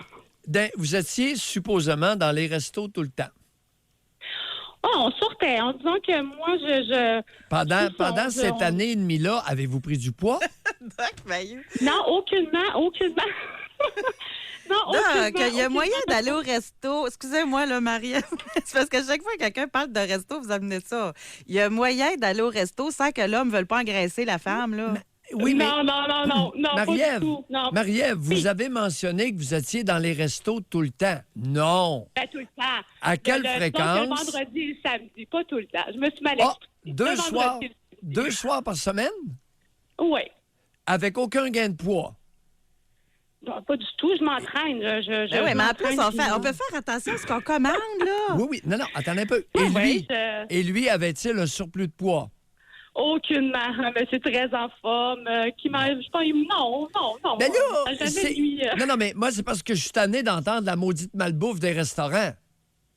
Vous étiez supposément dans les restos tout le temps. On sortait en disant que moi, je Pendant cette année et demie-là, avez-vous pris du poids? Non, aucunement. Il y a moyen d'aller au resto. Excusez-moi, là, Marie-Ève. C'est parce que chaque fois que quelqu'un parle de resto, vous amenez ça. Il y a moyen d'aller au resto sans que l'homme ne veuille pas engraisser la femme, là. Oui, mais... Non, Marie-Ève, pas du tout. Non. Marie-Ève, vous avez mentionné que vous étiez dans les restos tout le temps. Non. Tout le temps. À quelle fréquence? Le vendredi et le samedi, pas tout le temps. Je me suis mal expliquée. Deux soirs par semaine? Oui. Avec aucun gain de poids? Non, pas du tout. Je m'entraîne. Oui, mais en plus, on peut faire attention à ce qu'on commande, là. Oui. Non, attendez un peu. Et lui, avait-il un surplus de poids? Aucunement. Monsieur très en forme, qui mange pas. Non. Ben là, jamais lui. Non, mais moi, c'est parce que je suis tanné d'entendre la maudite malbouffe des restaurants.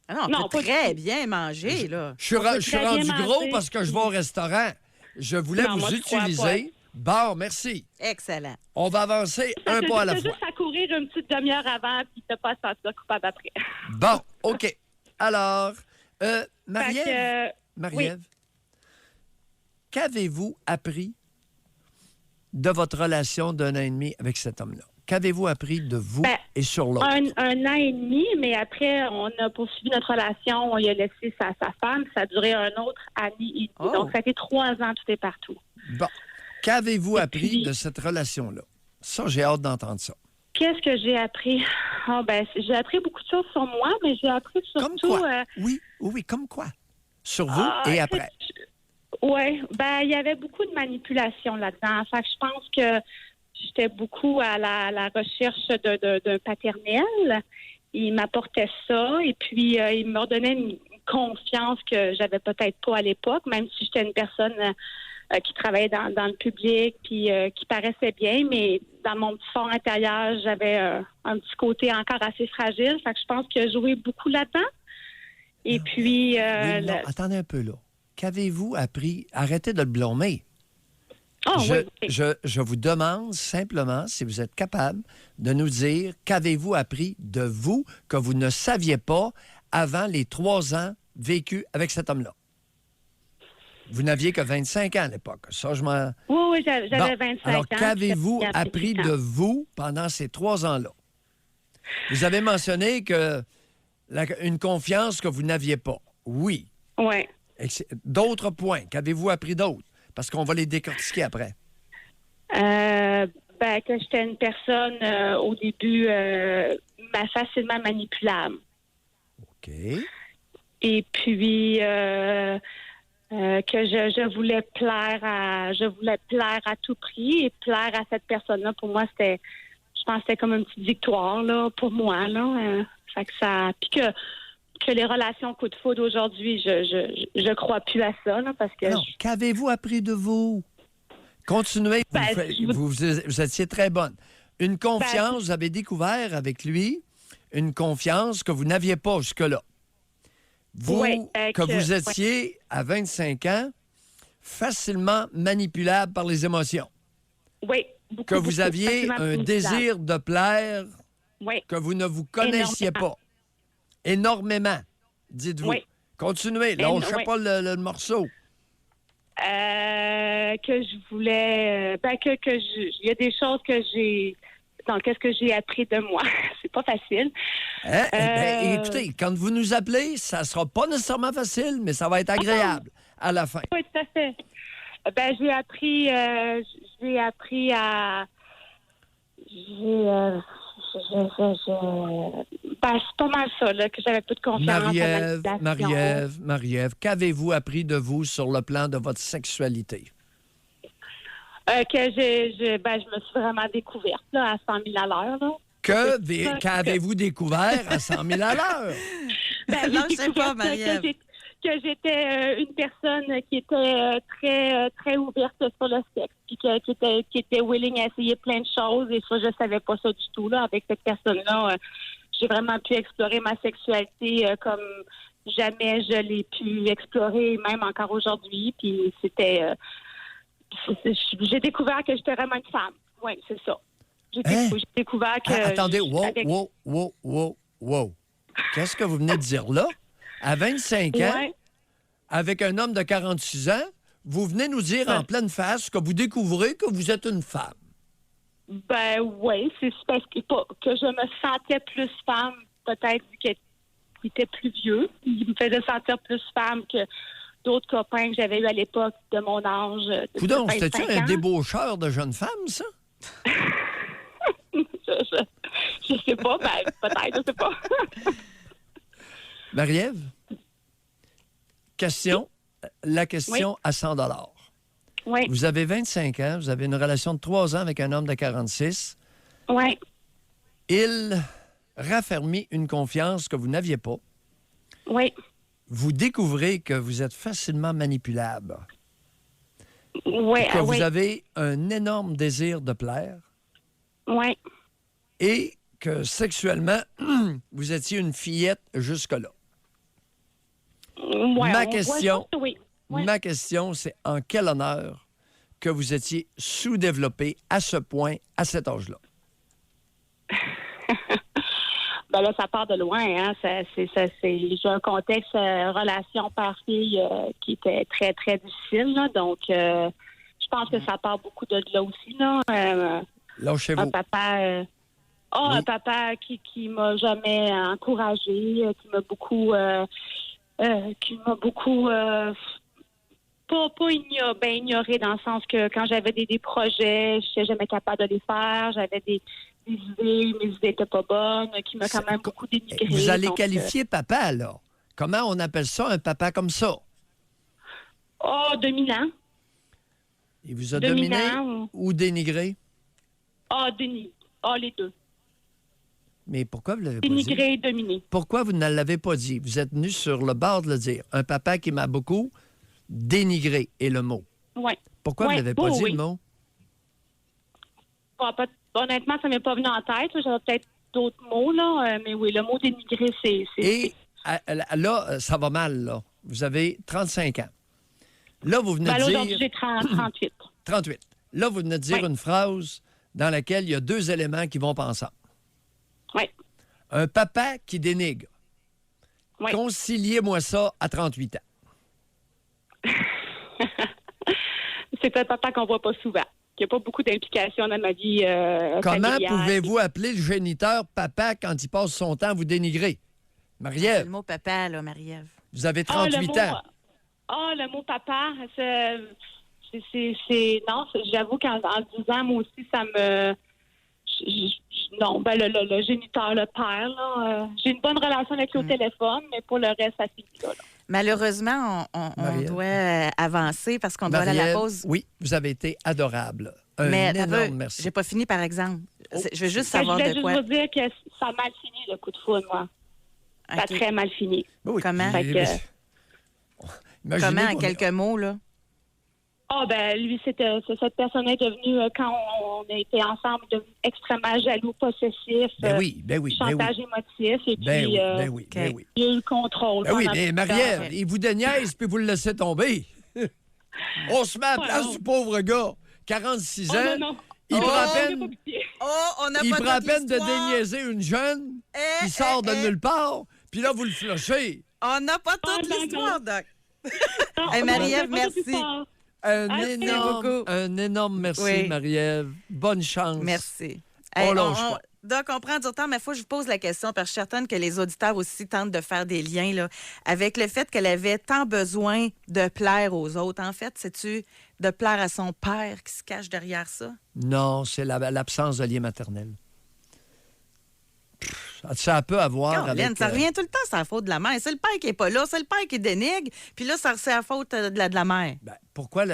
Ah non, on peut très bien manger, là. Je suis rendu gros parce que je vais au restaurant. Je voulais vous utiliser. Bon, merci. Excellent. On va avancer un pas à la fois. juste à courir une petite demi-heure avant, puis t'as pas à se sentir coupable après. Bon, OK. Alors, Marie-Ève, oui. Qu'avez-vous appris de votre relation d'un an et demi avec cet homme-là? Qu'avez-vous appris de vous et sur l'autre? Un an et demi, mais après, on a poursuivi notre relation. Il a laissé sa femme. Ça a duré un autre année et demi. Oh. Donc, ça a été 3 ans tout et partout. Bon. Qu'avez-vous appris de cette relation-là? Ça, j'ai hâte d'entendre ça. Qu'est-ce que j'ai appris? J'ai appris beaucoup de choses sur moi, mais j'ai appris surtout... Comme quoi? Oui, comme quoi? Sur vous et après. Oui, il y avait beaucoup de manipulation là-dedans. Fait que je pense que j'étais beaucoup à la recherche d'un paternel. Il m'apportait ça et puis il me redonnait une confiance que j'avais peut-être pas à l'époque, même si j'étais une personne qui travaillait dans le public puis qui paraissait bien, mais dans mon petit fond intérieur, j'avais un petit côté encore assez fragile. Fait que je pense qu'il a joué beaucoup là-dedans. Et puis... attendez un peu là. Qu'avez-vous appris? Arrêtez de le blâmer. Oui. Je vous demande simplement, si vous êtes capable, de nous dire qu'avez-vous appris de vous que vous ne saviez pas avant les 3 ans vécus avec cet homme-là? Vous n'aviez que 25 ans à l'époque. Ça, je m'en... Oui, j'avais 25 ans. Alors, qu'avez-vous appris de vous pendant ces 3 ans-là? Vous avez mentionné une confiance que vous n'aviez pas. Oui. Oui. D'autres points, qu'avez-vous appris d'autres? Parce qu'on va les décortiquer après. Que j'étais une personne, au début, facilement manipulable. OK. Et puis, que je voulais plaire à tout prix et plaire à cette personne-là. Pour moi, je pense que c'était comme une petite victoire, là, pour moi, là. Puis que les relations coup de foudre aujourd'hui, je crois plus à ça, là, parce que... Non, qu'avez-vous appris de vous? Continuez, vous étiez très bonne. Une confiance, vous avez découvert avec lui, une confiance que vous n'aviez pas jusque-là. Vous, Ouais, vous étiez, à 25 ans, facilement manipulable par les émotions. Oui. Beaucoup, Que vous aviez facilement un manipulable. désir de plaire Oui. que vous ne vous connaissiez pas. Énormément, dites-vous. Oui. Continuez, lâchez oui. pas le morceau. Que je voulais... il y a des choses que j'ai... Donc, qu'est-ce que j'ai appris de moi? C'est pas facile. Hein? Écoutez, quand vous nous appelez, ça sera pas nécessairement facile, mais ça va être agréable à la fin. Oui, tout à fait. J'ai appris à... c'est pas mal ça, là, que j'avais peu de confiance en la validation. Marie-Ève, qu'avez-vous appris de vous sur le plan de votre sexualité? Je me suis vraiment découverte là, à 100 000 à l'heure. Là. Qu'avez-vous découvert à 100 000 à l'heure? Non, je J'ai sais pas, découvert Marie-Ève. que j'étais une personne qui était très ouverte sur le sexe, puis qui était willing à essayer plein de choses, et ça, je savais pas ça du tout. Là. Avec cette personne-là, j'ai vraiment pu explorer ma sexualité comme jamais je l'ai pu explorer, même encore aujourd'hui, puis c'était... j'ai découvert que j'étais vraiment une femme. Oui, c'est ça. J'ai découvert que... Attendez, wow. Qu'est-ce que vous venez de dire là? À 25 ans, Ouais. avec un homme de 46 ans, vous venez nous dire en pleine face que vous découvrez que vous êtes une femme. Oui, c'est parce que je me sentais plus femme, peut-être qu'il était plus vieux. Il me faisait sentir plus femme que d'autres copains que j'avais eu à l'époque de mon âge. Coudon, 25 c'était-tu un ans. débaucheur de jeune femme, ça? Je sais pas, peut-être, je sais pas. Marie-Ève? La question à 100 $. Oui, Vous avez 25 ans, vous avez une relation de 3 ans avec un homme de 46. oui, Il raffermit une confiance que vous n'aviez pas. oui, Vous découvrez que vous êtes facilement manipulable, oui, que vous avez un énorme désir de plaire oui. et que sexuellement, vous étiez une fillette jusque-là. Ouais, Ma on question, voit ça, oui. Ouais. Ma question, c'est en quel honneur que vous étiez sous-développé à ce point, à cet âge-là? Là, ça part de loin. Hein. J'ai un contexte relation père-fille qui était très, très difficile. Là. Donc, je pense que ça part beaucoup de là aussi. Là. Lâchez-vous. Un papa... Oui. Un papa qui m'a jamais encouragée, qui m'a beaucoup... pas ignoré dans le sens que quand j'avais des projets, je n'étais jamais capable de les faire. J'avais des idées, mes idées n'étaient pas bonnes, qui m'a quand même beaucoup dénigré. Vous allez donc, qualifier papa, là. Comment on appelle ça, un papa comme ça? Dominant. Il vous a Dominant, dominé ou dénigré? Les deux. Mais pourquoi vous ne l'avez pas dit? Dénigré et dominé. Pourquoi vous ne l'avez pas dit? Vous êtes venu sur le bord de le dire. Un papa qui m'a beaucoup dénigré est le mot. Oui. Pourquoi vous ne l'avez pas dit, le mot? Honnêtement, ça ne m'est pas venu en tête. J'avais peut-être d'autres mots, là. Mais oui, le mot dénigré, c'est... Et là, ça va mal, là. Vous avez 35 ans. Là, vous venez de aujourd'hui, dire... j'ai 38. 38. Là, vous venez de dire une phrase dans laquelle il y a deux éléments qui vont pas ensemble. Oui. Un papa qui dénigre. Oui. Conciliez-moi ça à 38 ans. C'est un papa qu'on voit pas souvent. Il n'y a pas beaucoup d'implications dans ma vie Comment familiale. pouvez-vous appeler le géniteur papa quand il passe son temps à vous dénigrer? C'est Marie-Ève, le mot papa, là, Marie-Ève. vous avez 38 ans. Le mot papa, non, j'avoue qu'en disant, moi aussi, ça me... le géniteur, le père, là, j'ai une bonne relation avec lui au téléphone, mais pour le reste, ça finit là. Malheureusement, on doit avancer parce qu'on doit aller à la Marie-Ève, pause. oui, vous avez été adorable. Mais énorme merci. j'ai pas fini, par exemple. Je veux juste Je savoir voulais de quoi. juste vous dire que ça a mal fini, le coup de foudre, moi. Ça a OK. très mal fini. Oui. Comment? Fait que- Imaginez Comment, en qu'on- quelques mots, là? Lui, cette personne est devenue, quand on était ensemble, devenue extrêmement jaloux, possessif, chantage émotif, et puis il y a eu le contrôle. Ben oui, mais Marie-Ève, il vous déniaise, puis vous le laissez tomber. On se met à la place du pauvre gars, 46 ans. Non. Il prend à peine, on n'a il pas prend à toute peine de l'histoire. déniaiser une jeune qui sort de nulle part, puis là, vous le flushez. On n'a pas toute non, l'histoire, Doc. Non, Hey, Marie-Ève, on n'a pas toute merci. l'histoire. beaucoup. Un énorme merci, Oui. Marie-Ève. Bonne chance. Merci. On lâche pas. Doc, on prend du temps, mais il faut que je vous pose la question, parce que je suis certaine que les auditeurs aussi tentent de faire des liens là, avec le fait qu'elle avait tant besoin de plaire aux autres. En fait, c'est-tu de plaire à son père qui se cache derrière ça? Non, c'est l'absence de lien maternel. Ça peut avoir Caroline, avec... ça revient tout le temps, c'est la faute de la mère. C'est le père qui n'est pas là, c'est le père qui dénigre, puis là, c'est la faute de la mère. Ben, pourquoi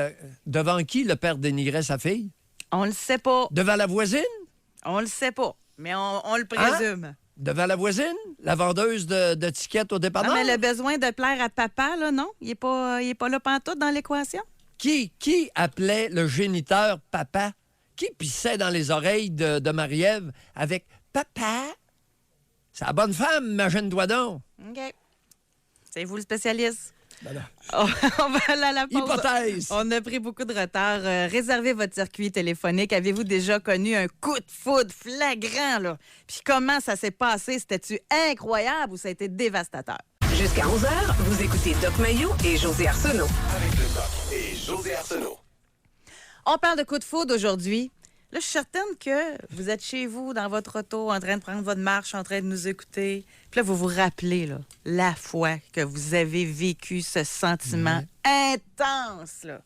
devant qui le père dénigrait sa fille? On le sait pas. Devant la voisine? On le sait pas, mais on le présume. Devant la voisine? La vendeuse de tickets au dépanneur? Ah, mais le besoin de plaire à papa, là, non? Il est pas là pantoute dans l'équation? Qui appelait le géniteur papa? Qui pissait dans les oreilles de Marie-Ève avec papa? C'est la bonne femme, imagine-toi donc. OK. C'est vous le spécialiste. Ben là. On va aller à la pause. Hypothèse. On a pris beaucoup de retard. Réservez votre circuit téléphonique. Avez-vous déjà connu un coup de foudre flagrant, là? Puis comment ça s'est passé? C'était-tu incroyable ou ça a été dévastateur? Jusqu'à 11h, vous écoutez Doc Mayou et José Arsenault. Avec le Doc et José Arsenault. On parle de coup de foudre aujourd'hui. Là, je suis certaine que vous êtes chez vous, dans votre auto, en train de prendre votre marche, en train de nous écouter. Puis là, vous vous rappelez là, la fois que vous avez vécu ce sentiment intense. Là.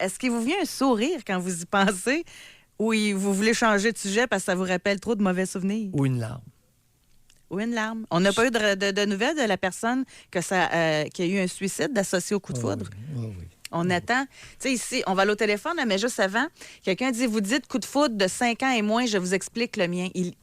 Est-ce qu'il vous vient un sourire quand vous y pensez ou vous voulez changer de sujet parce que ça vous rappelle trop de mauvais souvenirs? Ou une larme. Ou une larme. On n'a pas eu de nouvelles de la personne qui a eu un suicide associé au coup de foudre? Oui. On attend. Tu sais, ici, on va aller au téléphone, mais juste avant, quelqu'un dit, vous dites coup de foudre de 5 ans et moins, je vous explique le mien. Il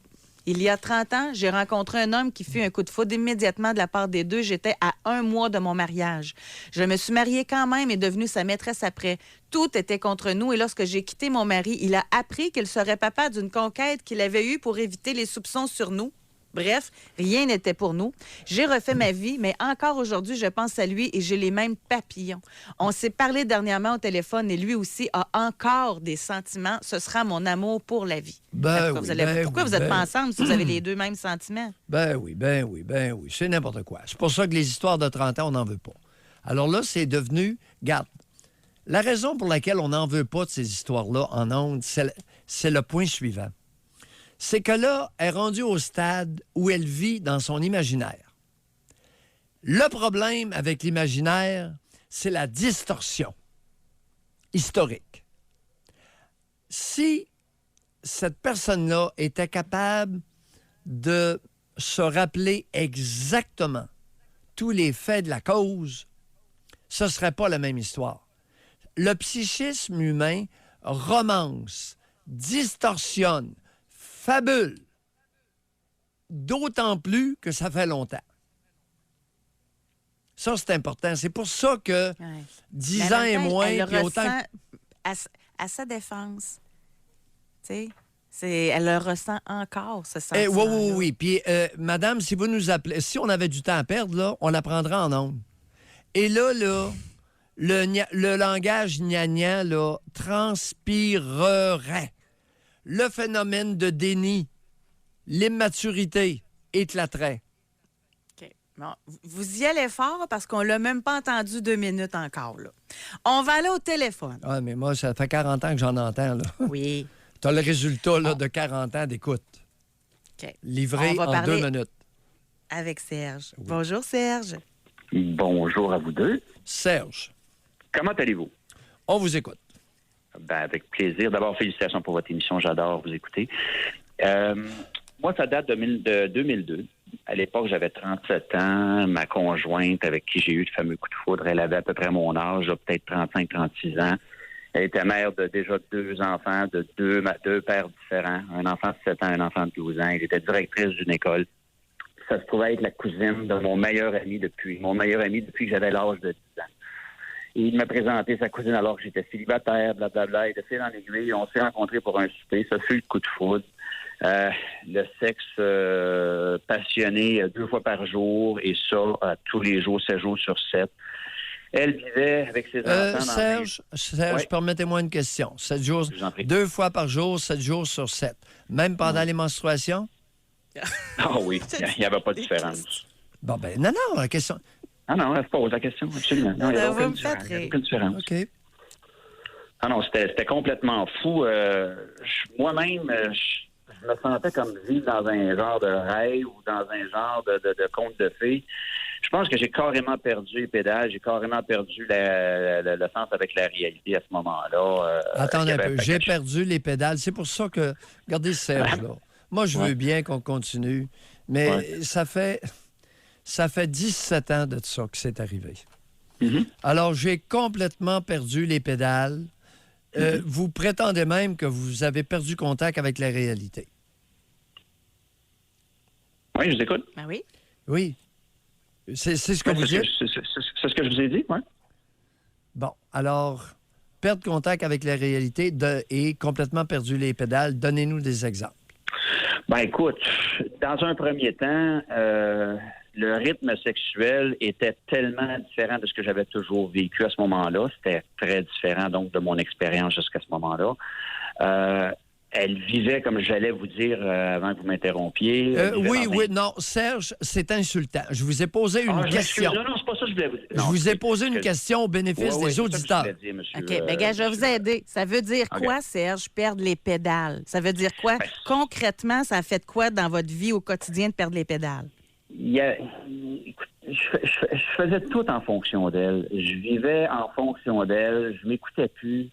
y a 30 ans, j'ai rencontré un homme qui fut un coup de foudre immédiatement de la part des deux. J'étais à 1 mois de mon mariage. Je me suis mariée quand même et devenue sa maîtresse après. Tout était contre nous et lorsque j'ai quitté mon mari, il a appris qu'il serait papa d'une conquête qu'il avait eue pour éviter les soupçons sur nous. Bref, rien n'était pour nous. J'ai refait ma vie, mais encore aujourd'hui, je pense à lui et j'ai les mêmes papillons. On s'est parlé dernièrement au téléphone et lui aussi a encore des sentiments. Ce sera mon amour pour la vie. Pourquoi vous n'êtes pas ensemble si vous avez les deux mêmes sentiments? Ben oui. C'est n'importe quoi. C'est pour ça que les histoires de 30 ans, on n'en veut pas. Alors là, c'est devenu... Garde, la raison pour laquelle on n'en veut pas de ces histoires-là en ondes, c'est le point suivant. C'est que là, elle est rendue au stade où elle vit dans son imaginaire. Le problème avec l'imaginaire, c'est la distorsion historique. Si cette personne-là était capable de se rappeler exactement tous les faits de la cause, ce ne serait pas la même histoire. Le psychisme humain romance, distorsionne, fabule. D'autant plus que ça fait longtemps. Ça, c'est important. C'est pour ça que 10 ans et moins... Elle puis autant à sa défense. Tu sais, elle le ressent encore, ce sentiment. Oui. Puis, madame, si vous nous appelez... Si on avait du temps à perdre, là, on la prendra en ondes. Et là, le langage gnagnan, là, transpirerait. Le phénomène de déni, l'immaturité éclaterait. OK. Bon, vous y allez fort parce qu'on ne l'a même pas entendu 2 minutes encore. Là. On va aller au téléphone. Ah, mais moi, ça fait 40 ans que j'en entends. Là. Oui. Tu as le résultat là, de 40 ans d'écoute. OK. Livré On va en parler 2 minutes. avec Serge. Oui. Bonjour, Serge. Bonjour à vous deux. Serge. Comment allez-vous? On vous écoute. Ben, avec plaisir. D'abord, félicitations pour votre émission. J'adore vous écouter. Moi, ça date de 2002. À l'époque, j'avais 37 ans. Ma conjointe, avec qui j'ai eu le fameux coup de foudre, elle avait à peu près mon âge, peut-être 35-36 ans. Elle était mère de déjà 2 enfants, de deux pères différents. Un enfant de 7 ans, un enfant de 12 ans. Elle était directrice d'une école. Ça se trouvait être la cousine de mon meilleur ami depuis que j'avais l'âge de 10 ans. Il m'a présenté sa cousine alors que j'étais célibataire, blablabla. Et de fil en aiguille, on s'est rencontrés pour un souper. Ça fut le coup de foudre. Le sexe passionné 2 fois par jour et ça tous les jours, 7 jours sur 7. Elle vivait avec ses enfants Serge, Oui. permettez-moi une question. 7 jours, Je vous en prie. 2 fois par jour, 7 jours sur 7. Même pendant les menstruations? Ah oui, il n'y avait pas de différence. Bon, ben non, la question... Ah non, elle se pose la question, absolument. Non, il n'y avait vous me aucune faites différence. Il y avait rire. aucune différence. OK. Ah non, c'était complètement fou. Moi-même, je me sentais comme vivre dans un genre de rêve ou dans un genre de conte de fées. Je pense que j'ai carrément perdu les pédales, j'ai carrément perdu le sens avec la réalité à ce moment-là. Attendez Il y un avait peu. J'ai quelque chose. perdu les pédales. C'est pour ça que... Regardez Serge, là. Moi, je veux bien qu'on continue, mais Ouais. ça fait 17 ans de ça que c'est arrivé. Mhm. Alors, j'ai complètement perdu les pédales. Vous prétendez même que vous avez perdu contact avec la réalité. Oui, je vous écoute. Ben oui. Oui. C'est ce que vous dites? C'est ce que je vous ai dit, oui. Bon, alors, perdre contact avec la réalité et complètement perdu les pédales, donnez-nous des exemples. Ben écoute, dans un premier temps, le rythme sexuel était tellement différent de ce que j'avais toujours vécu à ce moment-là. C'était très différent donc de mon expérience jusqu'à ce moment-là. Elle vivait, comme j'allais vous dire avant que vous m'interrompiez. Oui, non, Serge, c'est insultant. Je vous ai posé une question. Non, c'est pas ça que je voulais vous dire. Je vous ai posé une question au bénéfice des auditeurs. OK, bien, gars, je vais vous aider. Ça veut dire quoi, Serge, perdre les pédales? Ça veut dire quoi? Concrètement, ça a fait quoi dans votre vie au quotidien de perdre les pédales? Écoute, je faisais tout en fonction d'elle. Je vivais en fonction d'elle. Je m'écoutais plus.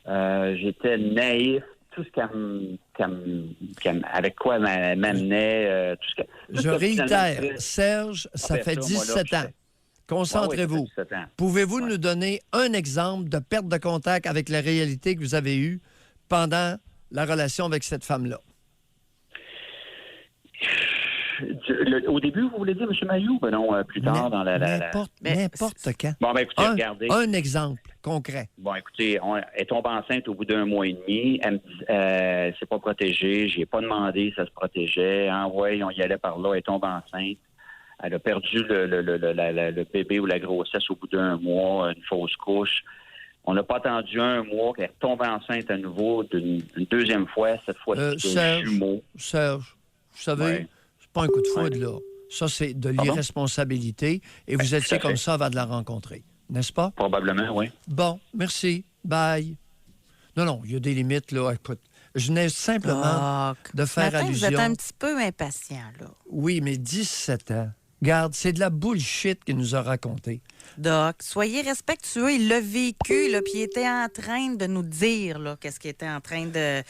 J'étais naïf. Tout ce avec quoi elle m'amenait. Je réitère, Serge, ça fait 17 ans. Concentrez-vous. Ouais, 17 ans. Pouvez-vous nous donner un exemple de perte de contact avec la réalité que vous avez eue pendant la relation avec cette femme-là? Au début, vous voulez dire, M. Mayou? Ben non, plus tard dans N'importe quand. Bon, ben écoutez, regardez. Un exemple concret. Bon, écoutez, elle tombe enceinte au bout d'1 mois et demi. Elle me dit, elle s'est pas protégée. J'ai pas demandé si elle se protégeait. Ouais, on y allait par là. Elle tombe enceinte. Elle a perdu le bébé ou la grossesse au bout d'1 mois, une fausse couche. On n'a pas attendu 1 mois qu'elle tombe enceinte à nouveau une deuxième fois, cette fois-ci de jumeaux. Serge, vous savez, Ouais. c'est pas un coup de foudre, là. Ça, c'est de Pardon? l'irresponsabilité et vous étiez tout à comme fait. ça avant de la rencontrer, n'est-ce pas? Probablement, oui. Bon, merci. Bye. Non, il y a des limites, là. Écoute, je venais simplement de faire Matin, allusion. vous êtes un petit peu impatient, là. Oui, mais 17 ans. Garde, c'est de la bullshit qu'il nous a raconté. Doc, soyez respectueux. Il l'a vécu, là, puis il était en train de nous dire, là, qu'est-ce qu'il était en train de...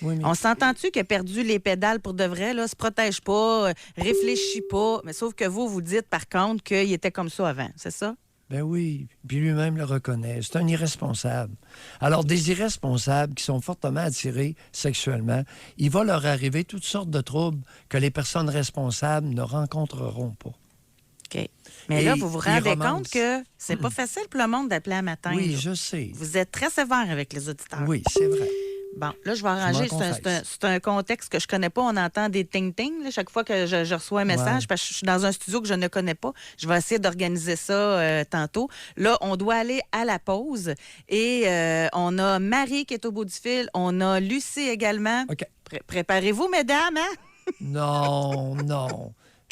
Oui, mais- On s'entend-tu qu'il a perdu les pédales pour de vrai, là? Se protège pas, réfléchit pas. Mais sauf que vous dites, par contre, qu'il était comme ça avant, c'est ça? Ben oui, puis lui-même le reconnaît. C'est un irresponsable. Alors, des irresponsables qui sont fortement attirés sexuellement, il va leur arriver toutes sortes de troubles que les personnes responsables ne rencontreront pas. OK. Mais Et là, vous vous il rendez romance. compte que c'est pas facile pour le monde d'appeler un matin. Oui, là. je sais. Vous êtes très sévère avec les auditeurs. Oui, c'est vrai. Bon, là, je vais arranger. m'en confesse. C'est un contexte que je connais pas. On entend des ting-ting là, chaque fois que je reçois un message Ouais. parce que je suis dans un studio que je ne connais pas. Je vais essayer d'organiser ça tantôt. Là, on doit aller à la pause et on a Marie qui est au bout du fil. On a Lucie également. OK. Préparez-vous, mesdames, hein?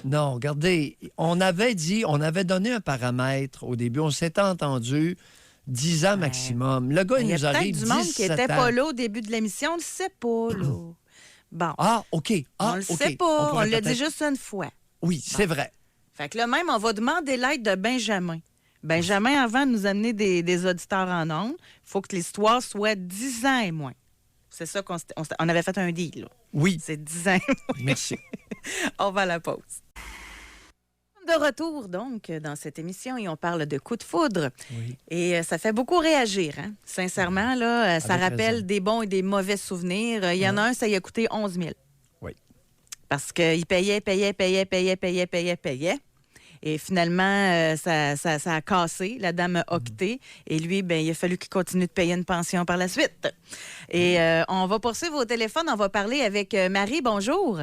Non, regardez, on avait donné un paramètre au début. On s'était entendu 10 ans maximum. Le gars, il Il y a nous peut-être arrive du monde qui 17 n'était ans. pas là au début de l'émission. On le sait pas, là. Bon. Ah, OK. On le sait pas. On pourrait l'a dit peut-être- juste une fois. Oui, c'est vrai. Fait que là, même, on va demander l'aide de Benjamin. Benjamin, avant de nous amener des auditeurs en ondes, il faut que l'histoire soit 10 ans et moins. C'est ça on avait fait un deal, là. Oui, C'est 10 ans et moins. merci. On va à la pause. De retour, donc, dans cette émission, et on parle de coup de foudre. Oui. Et ça fait beaucoup réagir, hein? Sincèrement, là, ça Avec rappelle raison. des bons et des mauvais souvenirs. Il y en a un, ça y a coûté 11 000. Oui. Parce qu'il payait. Et finalement, ça a cassé. La dame a octé. Et lui, ben, il a fallu qu'il continue de payer une pension par la suite. Et on va poursuivre au téléphone. On va parler avec Marie. Bonjour.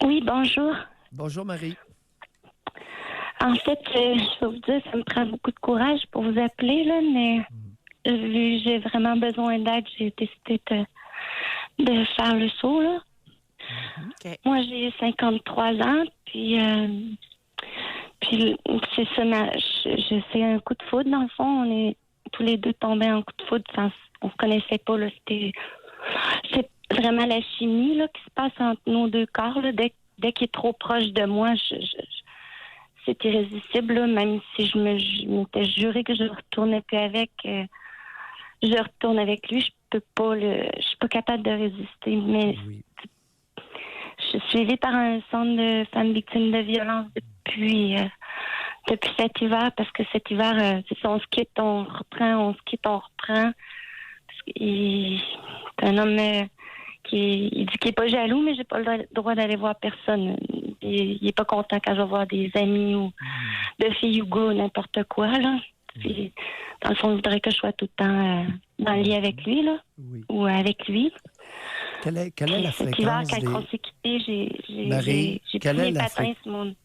Oui, bonjour. Bonjour, Marie. En fait, je vais vous dire, ça me prend beaucoup de courage pour vous appeler, là, mais vu que j'ai vraiment besoin d'aide, j'ai décidé de faire le saut, là. OK. Moi, j'ai 53 ans, puis c'est ça, c'est un coup de foudre, dans le fond. On est tous les deux tombés en coup de foudre. On se connaissait pas, là. C'est vraiment la chimie, là, qui se passe entre nos deux corps, là. Dès qu'il est trop proche de moi, c'est irrésistible, là, même si je m'étais juré que je ne retournais plus avec. Je retourne avec lui, je suis pas capable de résister. Mais Oui. je suis suivie par un centre de femmes victimes de violence depuis cet hiver, parce que cet hiver, c'est ça, on se quitte, on reprend, on se quitte, on reprend. C'est un homme il dit qu'il n'est pas jaloux, mais j'ai pas le droit d'aller voir personne. Il n'est pas content quand je vais voir des amis ou de filles ou gars, n'importe quoi, là. Puis, dans le fond, il voudrait que je sois tout le temps dans le lit avec lui, là, Oui. ou avec lui. Quelle est la Cet hiver, fréquence quand on des... s'est quittés, Marie, j'ai quelle pris est mes la patins sur mon...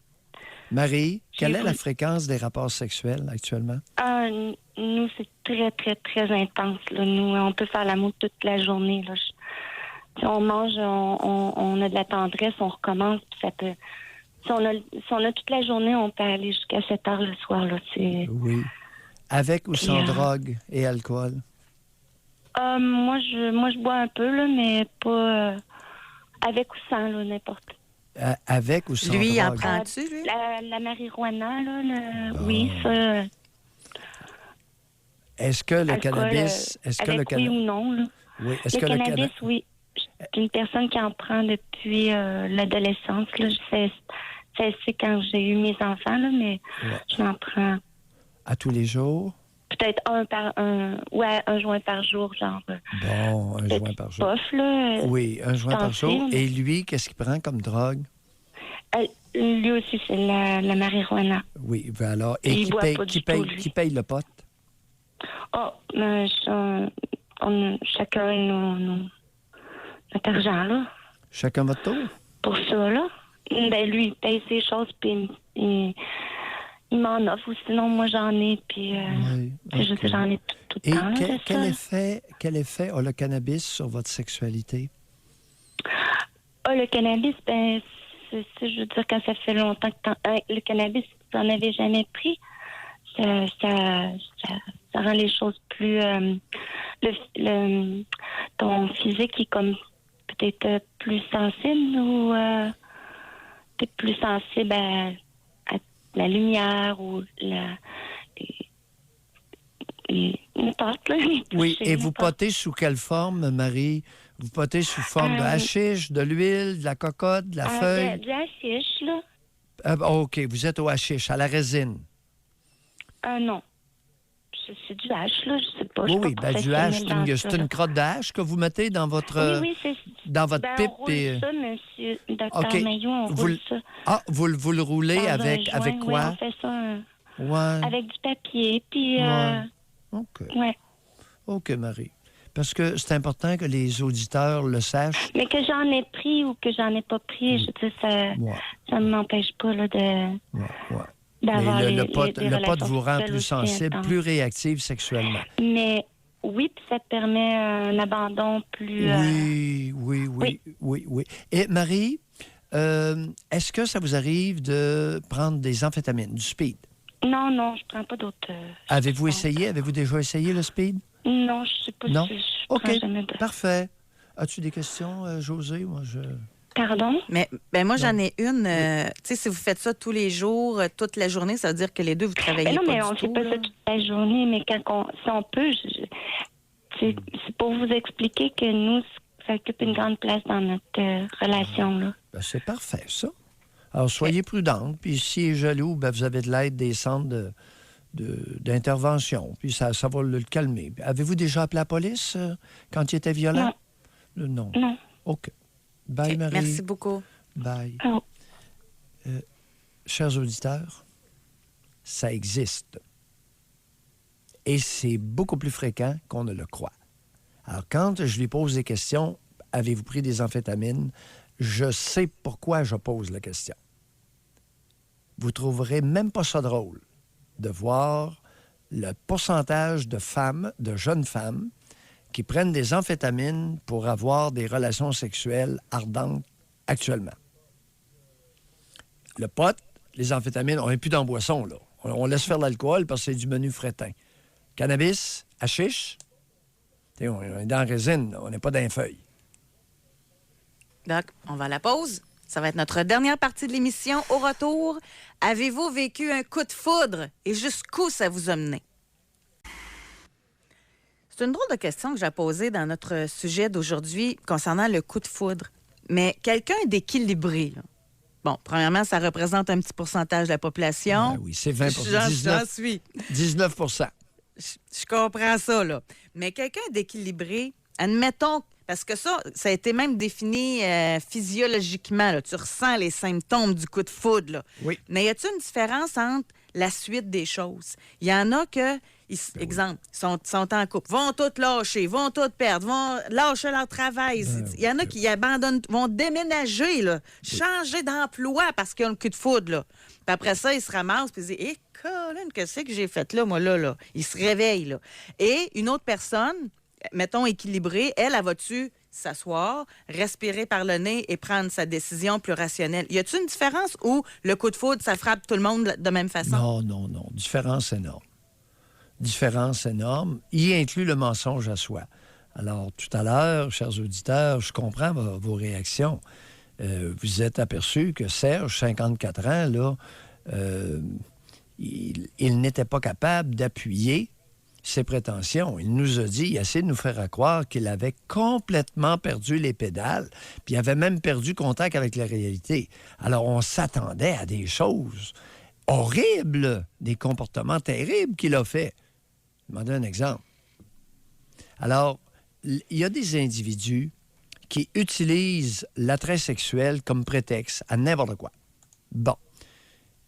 Marie, quelle est la voulu- fréquence des rapports sexuels actuellement? Nous, c'est très, très, très intense, là. Nous, on peut faire l'amour toute la journée, là. Si on mange, on a de la tendresse, on recommence, puis ça peut... Si on a toute la journée, on peut aller jusqu'à 7 heures le soir, là. Oui. Avec ou sans Puis, drogue et alcool? Moi, je bois un peu, là, mais pas... avec ou sans, là, n'importe. Avec ou sans Lui, il en drogue? prend-tu, lui? La marijuana, là, oui, ça... Est-ce que le alcool, cannabis... Est-ce que avec le oui cannabis... ou non, là. Oui. Est-ce Le que cannabis, oui. Je suis une personne qui en prend depuis l'adolescence. Là. C'est quand j'ai eu mes enfants, là, mais Ouais. je m'en prends À tous les jours? peut-être un joint par jour, genre. Bon, un joint par jour. Puff, là. Oui, un joint par pensée, jour. là. Et lui, qu'est-ce qu'il prend comme drogue? Lui aussi, c'est la marijuana. Oui, ben alors. Et Il boit pas du tout, lui. qui paye le pote? Oh, chacun notre argent, là. Chacun votre tour? Pour ça, là. Ben, lui, il paye ses choses, puis il m'en offre. Ou sinon, moi, j'en ai, puis Oui, je ok. sais, j'en ai tout le Et temps, là, de ça. quel effet a le cannabis sur votre sexualité? Le cannabis, ben, je veux dire, quand ça fait longtemps que le cannabis, si tu n'en avais jamais pris, ça rend les choses plus... ton physique est comme peut-être plus sensible ou peut-être plus sensible à la lumière ou n'importe, là. Oui, et vous n'importe. potez sous quelle forme, Marie? Vous potez sous forme de hashish, de l'huile, de la cocotte, de la feuille? Du hashish, là. OK, vous êtes au hashish, à la résine. Non. C'est du hache, là, je sais pas. je Oui, suis pas ben, du hash, professionnelle dans c'est ça, là. une crotte de hache que vous mettez dans votre, Oui, c'est dans votre ben, pipe. on roule Et... ça, monsieur Docteur OK. Maillot, on Vous roule le- ça. Ah, vous le roulez Dans un avec joint, oui, quoi? on fait ça Ouais. avec du papier, puis... Ouais. OK. ouais. OK, Marie. Parce que c'est important que les auditeurs le sachent. Mais que j'en ai pris ou que j'en ai pas pris, je veux dire, Ouais, ça ne m'empêche pas là, ouais. d'avoir Mais les le pot relations vous rend sexuelles plus aussi sensible, intenses. plus réactive sexuellement. Mais oui, puis ça te permet un abandon plus... Oui. Et Marie, est-ce que ça vous arrive de prendre des amphétamines, du speed? Non, je prends pas d'autres... Avez-vous substances. essayé? Avez-vous déjà essayé le speed? Non, je sais pas Non? si je OK, prends jamais de... parfait. As-tu des questions, José? Moi, Pardon? Mais moi, j'en ai une. Tu sais, si vous faites ça tous les jours, toute la journée, ça veut dire que les deux, vous travaillez Ben non, pas mais du on tout. fait pas là. ça toute la journée, mais si on peut, c'est pour vous expliquer que nous, ça occupe une grande place dans notre relation, là. Ben, c'est parfait, ça. Alors, soyez prudente. Puis, s'il est jaloux, ben, vous avez de l'aide des centres d'intervention. Puis, ça va le calmer. Avez-vous déjà appelé la police quand il était violent? Non. Non. OK. Bye, OK, Marie. merci beaucoup. Bye. Oh. Chers auditeurs, ça existe. Et c'est beaucoup plus fréquent qu'on ne le croit. Alors, quand je lui pose des questions, avez-vous pris des amphétamines? Je sais pourquoi je pose la question. Vous trouverez même pas ça drôle de voir le pourcentage de femmes, de jeunes femmes, qui prennent des amphétamines pour avoir des relations sexuelles ardentes actuellement. Le pot, les amphétamines, on n'est plus dans la boisson, là. On laisse faire l'alcool parce que c'est du menu fretin. Cannabis, hashish, on est dans la résine, on n'est pas dans les feuilles. Doc, on va à la pause. Ça va être notre dernière partie de l'émission. Au retour, avez-vous vécu un coup de foudre et jusqu'où ça vous a mené? C'est une drôle de question que j'ai posée dans notre sujet d'aujourd'hui concernant le coup de foudre. Mais quelqu'un d'équilibré, là. Bon, premièrement, ça représente un petit pourcentage de la population. Ben oui, c'est 20 J'en suis. 19 Je comprends ça, là. Mais quelqu'un d'équilibré, admettons, parce que ça a été même défini physiologiquement, là. Tu ressens les symptômes du coup de foudre, là. Oui. Mais y a-t-il une différence entre la suite des choses? Il y en a que, exemple, sont en couple, vont toutes lâcher, vont toutes perdre, vont lâcher leur travail. Il y en a qui abandonnent, vont déménager, là, changer d'emploi parce qu'ils ont le coup de foudre, là. Puis après ça, ils se ramassent puis ils disent « Eh, Colin, qu'est-ce que j'ai fait là, moi, là? » Ils se réveillent, là. Et une autre personne, mettons équilibrée, elle va-tu s'asseoir, respirer par le nez et prendre sa décision plus rationnelle? Y a-t-il une différence où le coup de foudre, ça frappe tout le monde de même façon? Non. Différence énorme. Différence énorme. Y inclut le mensonge à soi. Alors, tout à l'heure, chers auditeurs, je comprends vos réactions. Vous êtes aperçus que Serge, 54 ans, là, il n'était pas capable d'appuyer ses prétentions. Il nous a dit, il a essayé de nous faire croire qu'il avait complètement perdu les pédales, puis il avait même perdu contact avec la réalité. Alors, on s'attendait à des choses horribles, des comportements terribles qu'il a fait. Je vais vous donner un exemple. Alors, il y a des individus qui utilisent l'attrait sexuel comme prétexte à n'importe quoi. Bon.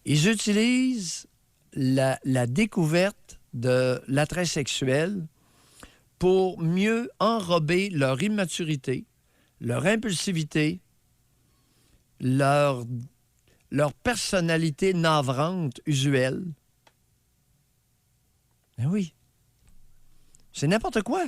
Ils utilisent la découverte de l'attrait sexuel pour mieux enrober leur immaturité, leur impulsivité, leur personnalité navrante usuelle. Ben oui. C'est n'importe quoi.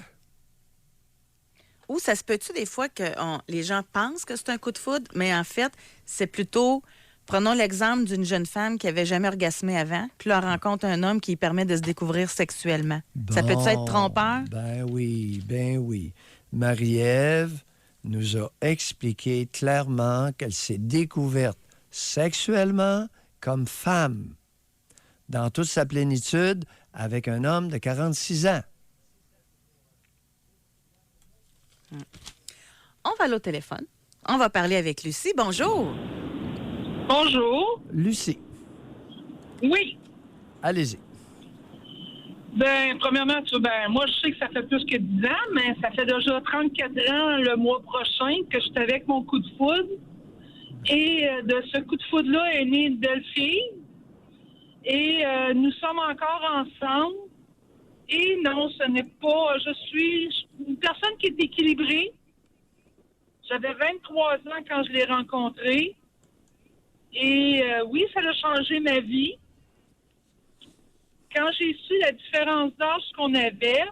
Ou ça se peut-tu des fois que les gens pensent que c'est un coup de foudre, mais en fait, c'est plutôt... Prenons l'exemple d'une jeune femme qui n'avait jamais orgasmé avant, puis là, elle rencontre un homme qui lui permet de se découvrir sexuellement. Bon, Ça peut-tu être trompeur? Ben oui. Marie-Ève nous a expliqué clairement qu'elle s'est découverte sexuellement comme femme, dans toute sa plénitude, avec un homme de 46 ans. On va aller au téléphone. On va parler avec Lucie. Bonjour. Bonjour. Lucie, Oui. allez-y. Ben, premièrement, moi, je sais que ça fait plus que 10 ans, mais ça fait déjà 34 ans le mois prochain que je suis avec mon coup de foudre. Et de ce coup de foudre-là est née une belle fille. Et nous sommes encore ensemble. Et non, ce n'est pas... Je suis une personne qui est équilibrée. J'avais 23 ans quand je l'ai rencontré. Et oui, ça a changé ma vie. Quand j'ai su la différence d'âge qu'on avait,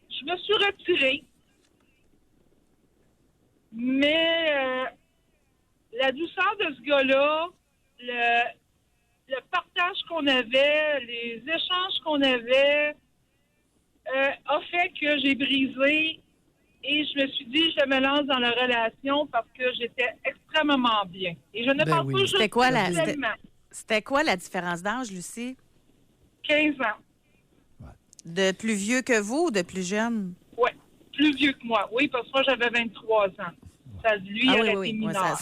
je me suis retirée. Mais la douceur de ce gars-là, le partage qu'on avait, les échanges qu'on avait, a fait que j'ai brisé et je me suis dit, je me lance dans la relation parce que j'étais extrêmement bien. Et je ne parle pas juste sexuellement. C'était quoi la différence d'âge, Lucie? 15 ans. De plus vieux que vous ou de plus jeune? Oui, plus vieux que moi. Oui, parce que moi, j'avais 23 ans. Ça, lui, il aurait été mineur.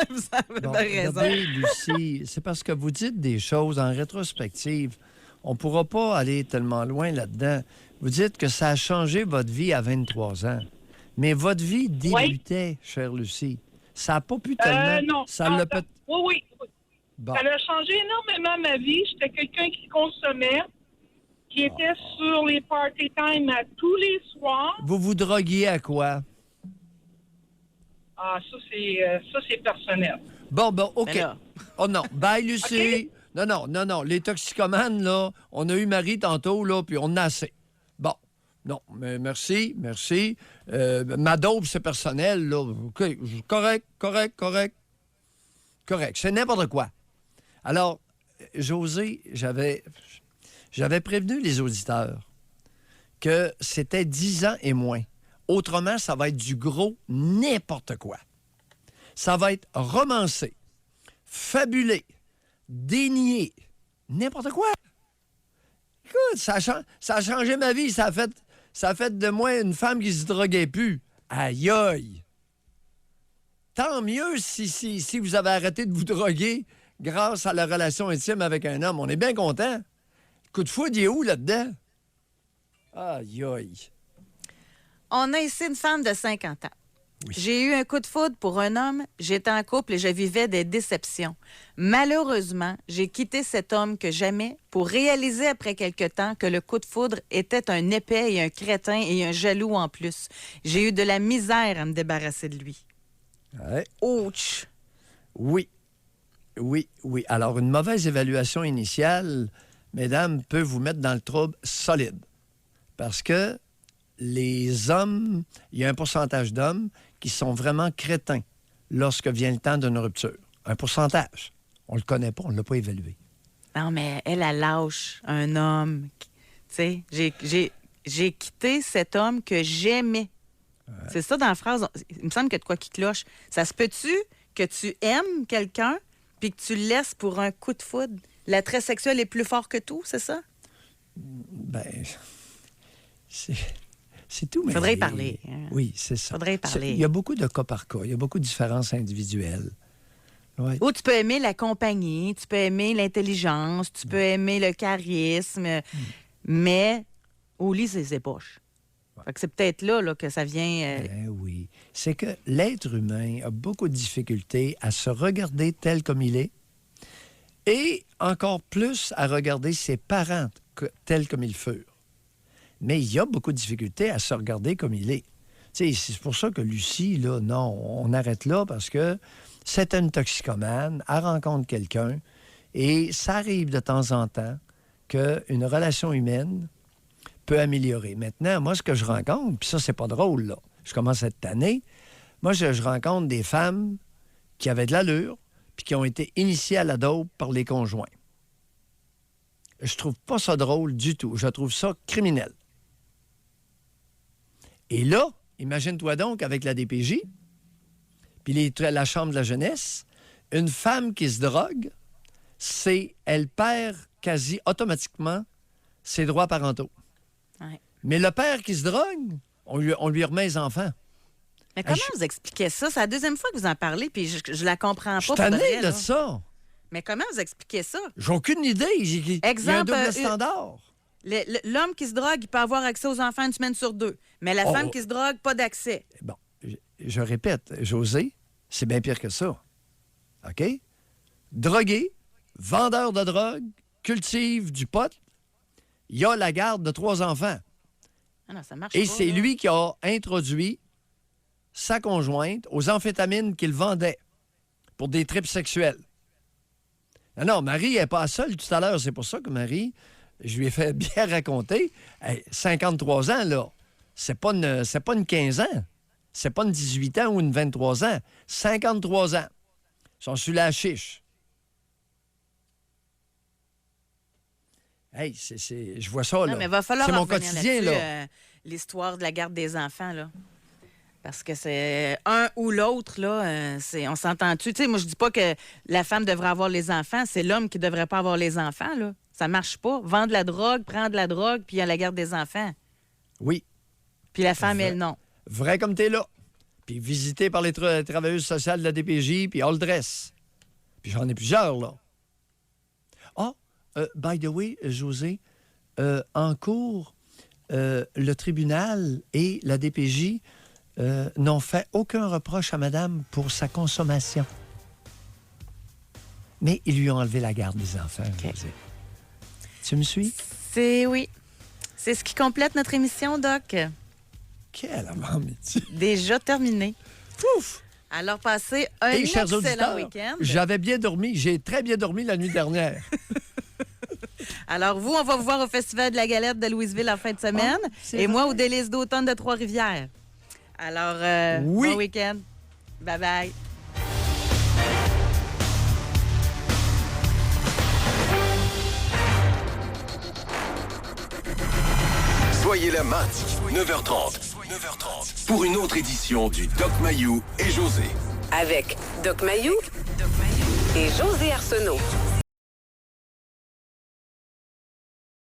Vous avez raison. Regardez, Lucie, c'est parce que vous dites des choses en rétrospective. On ne pourra pas aller tellement loin là-dedans. Vous dites que ça a changé votre vie à 23 ans. Mais votre vie débutait, chère Lucie. Ça n'a pas pu tellement... Non. Ça l'a peut... Oui. Bon. Ça a changé énormément ma vie. J'étais quelqu'un qui consommait, qui était sur les party time à tous les soirs. Vous vous droguiez à quoi? Ah, ça, c'est personnel. Bon, OK. Mais là- Oh non. Bye, Lucie. Non. Les toxicomanes, là, on a eu Marie tantôt, là, puis on en a assez. Bon. Non, mais merci. Ma dope, c'est personnel, là. OK. Correct. C'est n'importe quoi. Alors, José, j'avais prévenu les auditeurs que c'était 10 ans et moins. Autrement, ça va être du gros n'importe quoi. Ça va être romancé, fabulé, dénié, n'importe quoi. Écoute, ça a changé ma vie. Ça a fait de moi une femme qui se droguait plus. Aïe aïe! Tant mieux si vous avez arrêté de vous droguer grâce à la relation intime avec un homme. On est bien content. Coup de foudre, il est où là-dedans? Aïe aïe! On a ici une femme de 50 ans. Oui. J'ai eu un coup de foudre pour un homme, j'étais en couple et je vivais des déceptions. Malheureusement, j'ai quitté cet homme que j'aimais pour réaliser après quelque temps que le coup de foudre était un épais et un crétin et un jaloux en plus. J'ai eu de la misère à me débarrasser de lui. Ouais. Ouch! Oui. Alors, une mauvaise évaluation initiale, mesdames, peut vous mettre dans le trouble solide. Parce que les hommes, il y a un pourcentage d'hommes qui sont vraiment crétins lorsque vient le temps d'une rupture. Un pourcentage. On le connaît pas, on ne l'a pas évalué. Non, mais elle lâche un homme. Tu sais, j'ai quitté cet homme que j'aimais. Ouais. C'est ça dans la phrase. Il me semble qu'il y a de quoi qui cloche. Ça se peut-tu que tu aimes quelqu'un puis que tu le laisses pour un coup de foudre? L'attrait sexuel est plus fort que tout, c'est ça? Ben, c'est tout. Il faudrait y parler. Hein? Oui, c'est ça. Faudrait y parler. Il y a beaucoup de cas par cas. Il y a beaucoup de différences individuelles. Ouais. Ou tu peux aimer la compagnie, tu peux aimer l'intelligence, tu peux aimer le charisme, mais au lit, c'est ses poches. Fait que c'est peut-être là que ça vient... Oui. C'est que l'être humain a beaucoup de difficultés à se regarder tel comme il est et encore plus à regarder ses parents tels comme ils furent. Mais il y a beaucoup de difficultés à se regarder comme il est. Tu sais, c'est pour ça que Lucie, là, non, on arrête là parce que c'est une toxicomane, elle rencontre quelqu'un et ça arrive de temps en temps qu'une relation humaine peut améliorer. Maintenant, moi, ce que je rencontre, puis ça, c'est pas drôle, là. Je commence cette année. Moi, je rencontre des femmes qui avaient de l'allure puis qui ont été initiées à la dope par les conjoints. Je trouve pas ça drôle du tout. Je trouve ça criminel. Et là, imagine-toi donc avec la DPJ, puis la Chambre de la jeunesse, une femme qui se drogue, elle perd quasi automatiquement ses droits parentaux. Ouais. Mais le père qui se drogue, on lui remet les enfants. Mais comment vous expliquez ça? C'est la deuxième fois que vous en parlez, puis je la comprends pas. Je suis tanné de ça. Mais comment vous expliquez ça? J'ai aucune idée. Il y a un double standard. L'homme qui se drogue, il peut avoir accès aux enfants une semaine sur 2. Mais la femme qui se drogue, pas d'accès. Bon, je répète, José, c'est bien pire que ça. OK? Drogué, vendeur de drogue, cultive du pot, il a la garde de 3 enfants. Ah non, ça marche Et pas, c'est là. lui qui a introduit sa conjointe aux amphétamines qu'il vendait pour des tripes sexuelles. Non, Marie n'est pas seule tout à l'heure. C'est pour ça que Marie, je lui ai fait bien raconter, 53 ans, là, c'est pas une 15 ans. C'est pas une 18 ans ou une 23 ans. 53 ans. Ils sont sur la chiche. Hey, je vois ça, là. Non, mais il va falloir c'est mon revenir quotidien, là-dessus, là. L'histoire de la garde des enfants, là. Parce que c'est un ou l'autre, là, on s'entend-tu? Tu sais, moi, je dis pas que la femme devrait avoir les enfants, c'est l'homme qui devrait pas avoir les enfants, là. Ça marche pas. Vendre la drogue, prendre la drogue, puis il y a la garde des enfants. Oui. Puis la femme, elle, non. Vrai comme t'es là. Puis visité par les travailleuses sociales de la DPJ, puis all dress. Puis j'en ai plusieurs, là. Ah, by the way, José, en cours, le tribunal et la DPJ n'ont fait aucun reproche à madame pour sa consommation. Mais ils lui ont enlevé la garde des enfants, José. Tu me suis? Oui. C'est ce qui complète notre émission, Doc. Quel avant-midi! Déjà terminé. Pouf! Alors, passez un Et chers excellent auditeurs, week-end. j'avais bien dormi. J'ai très bien dormi la nuit dernière. Alors, vous, on va vous voir au Festival de la Galette de Louisville en fin de semaine. c'est et moi, vrai. au Délices d'automne de Trois-Rivières. Alors, Oui. bon week-end. Bye-bye. Soyez là mardi, 9h30. Pour une autre édition du Doc Mayou et José. Avec Doc Mayou et José Arsenault.